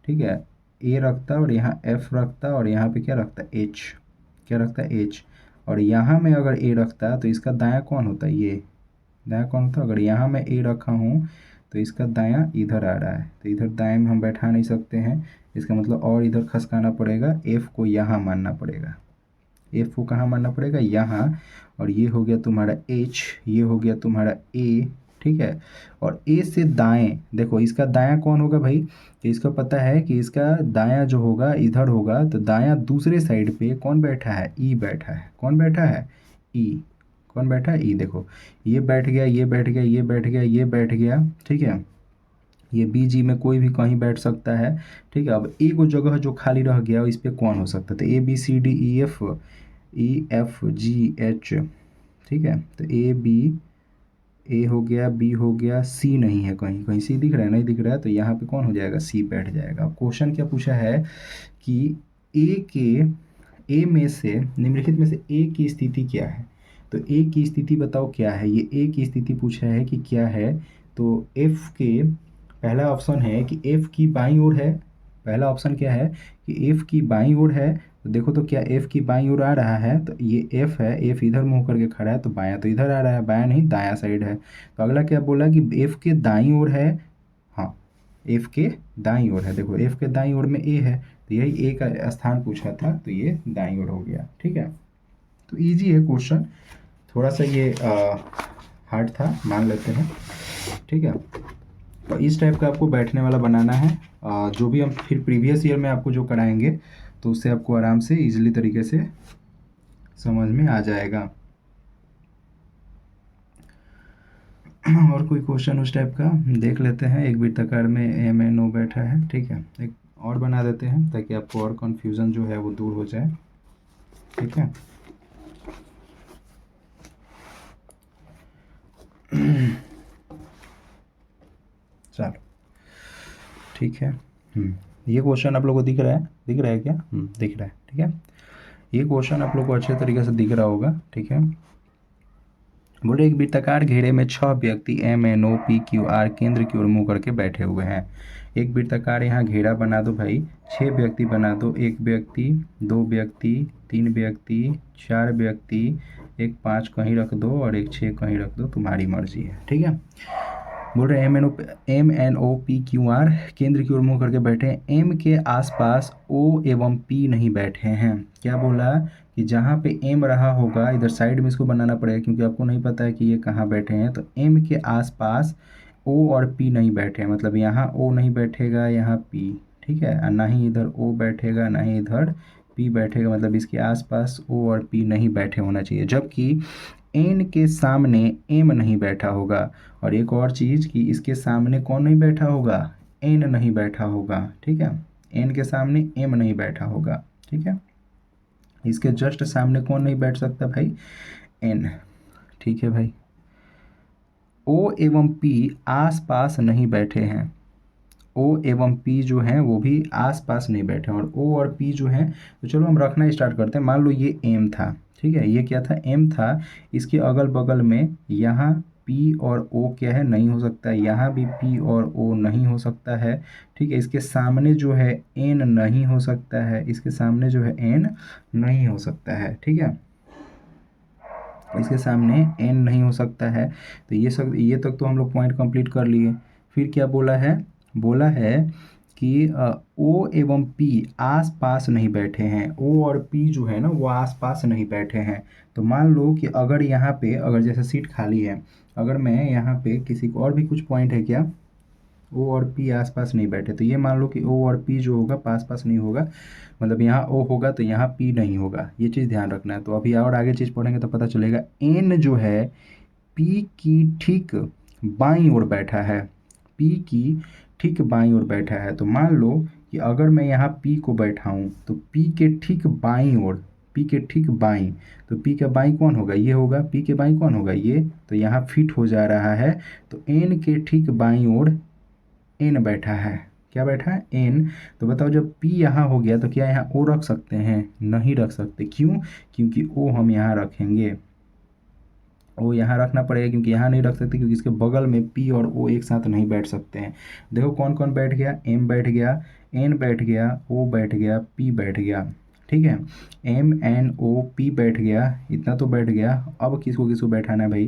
ठीक है, ए रखता और यहाँ एफ रखता और यहाँ पे क्या रखता, एच, क्या रखता, एच। और यहाँ में अगर ए रखता तो इसका दायां कौन होता, ये दायां कौन होता। अगर यहाँ मैं ए रखा हूँ तो इसका दायां इधर आ रहा है, तो इधर दाएं में हम बैठा नहीं सकते हैं, इसका मतलब और इधर खसकाना पड़ेगा, एफ को यहाँ मानना पड़ेगा, एफ को कहाँ मानना पड़ेगा, यहाँ। और ये हो गया तुम्हारा एच, ये हो गया तुम्हारा ए। ठीक है, और ए से दाएं देखो, इसका दायां कौन होगा भाई, तो इसका पता है कि इसका दायां जो होगा इधर होगा, तो दायां दूसरे साइड पे कौन बैठा है, ई बैठा है। कौन बैठा है, ई। कौन बैठा है, ई। देखो ये बैठ गया, ये बैठ गया, ये बैठ गया, ये बैठ गया। ठीक है, ये बी जी में कोई भी कहीं बैठ सकता है। ठीक है, अब एक वो जगह जो खाली रह गया इस पर कौन हो सकता है, तो A B C D E F G H. ठीक है, तो ए बी, ए हो गया, बी हो गया, सी नहीं है कहीं, कहीं सी दिख रहा है, नहीं दिख रहा है, तो यहाँ पे कौन हो जाएगा, सी बैठ जाएगा। अब क्वेश्चन क्या पूछा है कि ए के, ए में से निम्नलिखित में से ए की स्थिति क्या है, तो ए की स्थिति बताओ क्या है, ये ए की स्थिति पूछा है कि क्या है। तो एफ के, पहला ऑप्शन है कि एफ की बाईं ओर है, पहला ऑप्शन क्या है कि एफ की बाईं ओर है। तो देखो तो क्या एफ की बाईं ओर आ रहा है, तो ये एफ है, एफ इधर मुंह करके खड़ा है, तो बायां तो इधर आ रहा है, बायां नहीं दायां साइड है। तो अगला क्या बोला कि एफ के दाईं ओर है, हाँ एफ के दाईं ओर है, देखो एफ के दाईं ओर में ए है, तो यही ए का स्थान पूछा था, तो ये दाईं ओर हो गया। ठीक है, तो इजी है क्वेश्चन, थोड़ा सा ये हार्ड था मान लेते हैं। ठीक है, तो इस टाइप का आपको बैठने वाला बनाना है। जो भी हम फिर प्रीवियस ईयर में आपको जो कराएंगे तो उससे आपको आराम से इजीली तरीके से समझ में आ जाएगा। और कोई क्वेश्चन उस टाइप का देख लेते हैं। एक वृत्ताकार में एम एन ओ बैठा है। ठीक है, एक और बना देते हैं ताकि आपको और कन्फ्यूज़न जो है वो दूर हो जाए। ठीक है, चलो ठीक है। ये क्वेश्चन आप लोगों को दिख रहा है, दिख रहा है क्या, दिख रहा है। ठीक है, ये क्वेश्चन आप लोग को अच्छे तरीके से दिख रहा होगा। ठीक है, बोले एक वृत्ताकार घेरे में 6 व्यक्ति M N O P Q R केंद्र की ओर मुंह करके बैठे हुए हैं। एक वृत्ताकार यहाँ घेरा बना दो भाई, 6 व्यक्ति बना दो, 1 व्यक्ति, 2 व्यक्ति, 3 व्यक्ति, 4 व्यक्ति, एक 5 कहीं रख दो और एक 6 कहीं रख दो, तुम्हारी मर्जी है। ठीक है, बोल रहे M N O P Q R केंद्र की ओर मुंह करके बैठे हैं, एम के आसपास ओ एवं पी नहीं बैठे हैं। क्या बोला कि जहाँ पे एम रहा होगा इधर साइड में इसको बनाना पड़ेगा क्योंकि आपको नहीं पता है कि ये कहाँ बैठे हैं, तो एम के आसपास ओ और पी नहीं बैठे हैं, मतलब यहाँ ओ नहीं बैठेगा, यहाँ पी। ठीक है, और ना ही इधर ओ बैठेगा ना ही इधर पी बैठेगा, मतलब इसके आसपास ओ और पी नहीं बैठे होना चाहिए। जबकि एन के सामने एम नहीं बैठा होगा, और एक और चीज़ कि इसके सामने कौन नहीं बैठा होगा, एन नहीं बैठा होगा। ठीक है, एन के सामने एम नहीं बैठा होगा। ठीक है, इसके जस्ट सामने कौन नहीं बैठ सकता भाई, एन। ठीक है भाई, ओ एवं पी आस पास नहीं बैठे हैं, ओ एवं पी जो हैं वो भी आस पास नहीं बैठे, और ओ और पी जो हैं, तो चलो हम रखना स्टार्ट करते हैं। मान लो ये एम था, ठीक है, ये क्या था, एम था, इसके अगल बगल में यहाँ पी और ओ क्या है, नहीं हो सकता है, यहाँ भी पी और ओ नहीं हो सकता है। ठीक है, इसके सामने जो है एन नहीं हो सकता है, इसके सामने जो है एन नहीं हो सकता है। ठीक है, इसके सामने एन नहीं हो सकता है। तो ये तक तो हम लोग पॉइंट कंप्लीट कर लिए। फिर क्या बोला है, बोला है कि ओ एवं पी आस पास नहीं बैठे हैं, ओ और पी जो है ना वो आस पास नहीं बैठे हैं। तो मान लो कि अगर यहाँ पे अगर जैसे सीट खाली है, अगर मैं यहाँ पे किसी को और भी कुछ पॉइंट है क्या, ओ और पी आसपास नहीं बैठे, तो ये मान लो कि ओ और पी जो होगा पास पास नहीं होगा, मतलब यहाँ ओ होगा तो यहाँ पी नहीं होगा, ये चीज़ ध्यान रखना है। तो अभी और आगे चीज़ पढ़ेंगे तो पता चलेगा। एन जो है पी की ठीक बाईं ओर बैठा है, पी की ठीक बाईं ओर बैठा है। तो मान लो कि अगर मैं यहाँ पी को बैठाऊँ तो पी के ठीक बाईं ओर, पी के ठीक बाईं, तो पी के बाईं कौन होगा, ये होगा, पी के बाईं कौन होगा, ये, तो यहाँ फिट हो जा रहा है। तो एन के ठीक बाईं ओर एन बैठा है, क्या बैठा है, एन। तो बताओ जब पी यहाँ हो गया तो क्या यहाँ ओ रख सकते हैं, नहीं रख सकते, क्यों, क्योंकि ओ हम यहाँ रखेंगे, ओ यहाँ रखना पड़ेगा, क्योंकि यहाँ नहीं रख सकते क्योंकि इसके बगल में पी और ओ एक साथ नहीं बैठ सकते हैं। देखो कौन कौन बैठ गया, एम बैठ गया, एन बैठ गया, ओ बैठ गया, पी बैठ गया। ठीक है, एम एन ओ पी बैठ गया, इतना तो बैठ गया। अब किसको किसको बैठाना है भाई,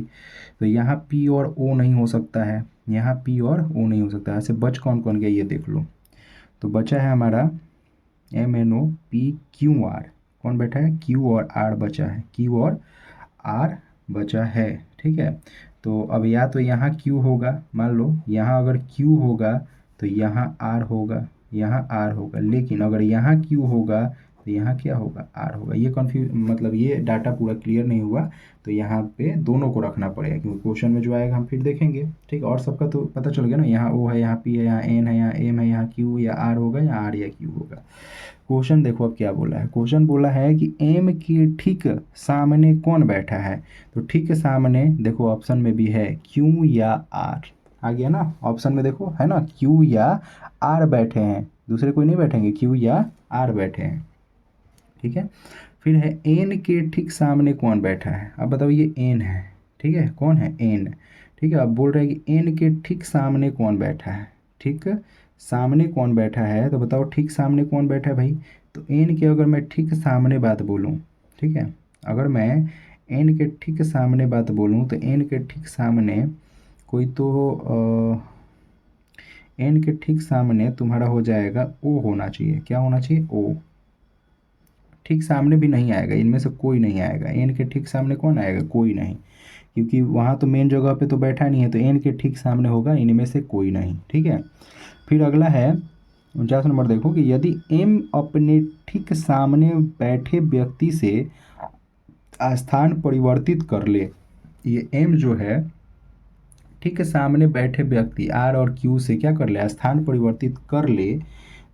तो यहाँ पी और ओ नहीं हो सकता है, यहाँ पी और ओ नहीं हो सकता है, ऐसे बच कौन कौन गया ये देख लो। तो बचा है हमारा M N O P Q R, कौन बैठा है, क्यू और आर बचा है, क्यू और आर बचा है। ठीक है, तो अब या तो यहाँ Q होगा, मान लो यहाँ अगर Q होगा तो यहाँ R होगा, यहाँ R होगा, लेकिन अगर यहाँ Q होगा तो यहाँ क्या होगा, आर होगा। ये कन्फ्यूज मतलब ये डाटा पूरा क्लियर नहीं हुआ, तो यहाँ पे दोनों को रखना पड़ेगा, क्योंकि क्वेश्चन में जो आएगा हम फिर देखेंगे। ठीक है, और सबका तो पता चल गया ना, यहाँ ओ है, यहाँ पी है, यहाँ एन है, यहाँ एम है, यहाँ क्यू या आर होगा, या आर या क्यू होगा। क्वेश्चन देखो अब क्या बोला है। क्वेश्चन बोला है कि एम के ठीक सामने कौन बैठा है। तो ठीक सामने देखो ऑप्शन में भी है क्यू या आर, आ गया ना ऑप्शन में, देखो है ना, क्यू या आर बैठे हैं, दूसरे कोई नहीं बैठेंगे, क्यू या आर बैठे हैं। ठीक है, फिर है एन के ठीक सामने कौन बैठा है। अब बताओ, ये एन है, ठीक है, कौन है, एन। ठीक है, अब बोल रहे हैं कि एन के ठीक सामने कौन बैठा है। ठीक सामने कौन बैठा है, तो बताओ ठीक सामने कौन बैठा है भाई। तो एन के अगर मैं ठीक सामने बात बोलूँ, ठीक है, अगर मैं एन के ठीक सामने बात बोलूँ, तो एन के ठीक सामने कोई तो एन के ठीक सामने तुम्हारा हो जाएगा ओ होना चाहिए। क्या होना चाहिए, ओ। ठीक सामने भी नहीं आएगा, इनमें से कोई नहीं आएगा। एन के ठीक सामने कौन आएगा, कोई नहीं, क्योंकि वहाँ तो मेन जगह पे तो बैठा नहीं है, तो एन के ठीक सामने होगा इनमें से कोई नहीं। ठीक है, फिर अगला है 49 नंबर, देखो कि यदि एम अपने ठीक सामने बैठे व्यक्ति से स्थान परिवर्तित कर ले। ये एम जो है ठीक सामने बैठे व्यक्ति आर और क्यू से क्या कर ले, स्थान परिवर्तित कर ले,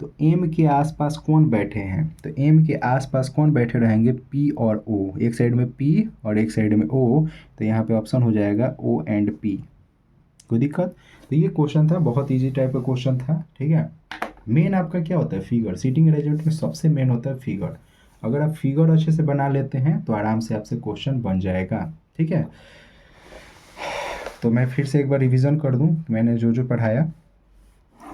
तो एम के आसपास कौन बैठे हैं। तो एम के आसपास कौन बैठे रहेंगे, पी और ओ, एक साइड में पी और एक साइड में ओ, तो यहाँ पे ऑप्शन हो जाएगा ओ एंड पी। कोई दिक्कत। तो ये क्वेश्चन था, बहुत इजी टाइप का क्वेश्चन था। ठीक है, मेन आपका क्या होता है, फिगर। सीटिंग अरेंजमेंट में सबसे मेन होता है फिगर। अगर आप फिगर अच्छे से बना लेते हैं तो आराम से आपसे क्वेश्चन बन जाएगा। ठीक है, तो मैं फिर से एक बार रिवीजन कर दूं, मैंने जो जो पढ़ाया।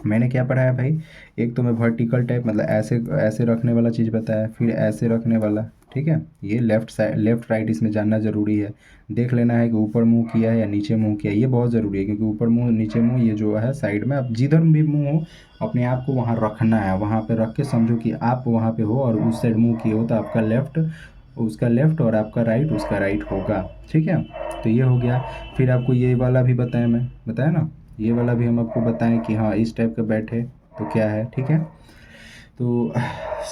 मैंने क्या पढ़ाया भाई, एक तो मैं वर्टिकल टाइप मतलब ऐसे ऐसे रखने वाला चीज़ बताया, फिर ऐसे रखने वाला। ठीक है, ये लेफ्ट साइड लेफ्ट राइट इसमें जानना ज़रूरी है। देख लेना है कि ऊपर मुंह किया है या नीचे मुंह किया है, ये बहुत ज़रूरी है, क्योंकि ऊपर मुंह नीचे मुंह ये जो है साइड में, आप जिधर भी मुंह हो अपने आप को वहाँ रखना है, वहाँ पे रख के समझो कि आप वहाँ पे हो और उस साइड मुंह किए हो, तो आपका लेफ्ट उसका लेफ्ट और आपका राइट उसका राइट होगा। ठीक है, तो ये हो गया। फिर आपको ये वाला भी बताया, मैं बताया ना, ये वाला भी हम आपको बताएं कि हाँ इस टाइप का बैठे तो क्या है। ठीक है, तो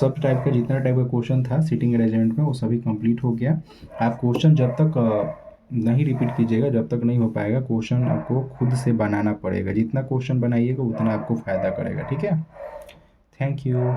सब टाइप का जितना टाइप का क्वेश्चन था सीटिंग अरेंजमेंट में वो सभी कंप्लीट हो गया। आप क्वेश्चन जब तक नहीं रिपीट कीजिएगा, जब तक नहीं हो पाएगा, क्वेश्चन आपको खुद से बनाना पड़ेगा। जितना क्वेश्चन बनाइएगा उतना आपको फ़ायदा करेगा। ठीक है, थैंक यू।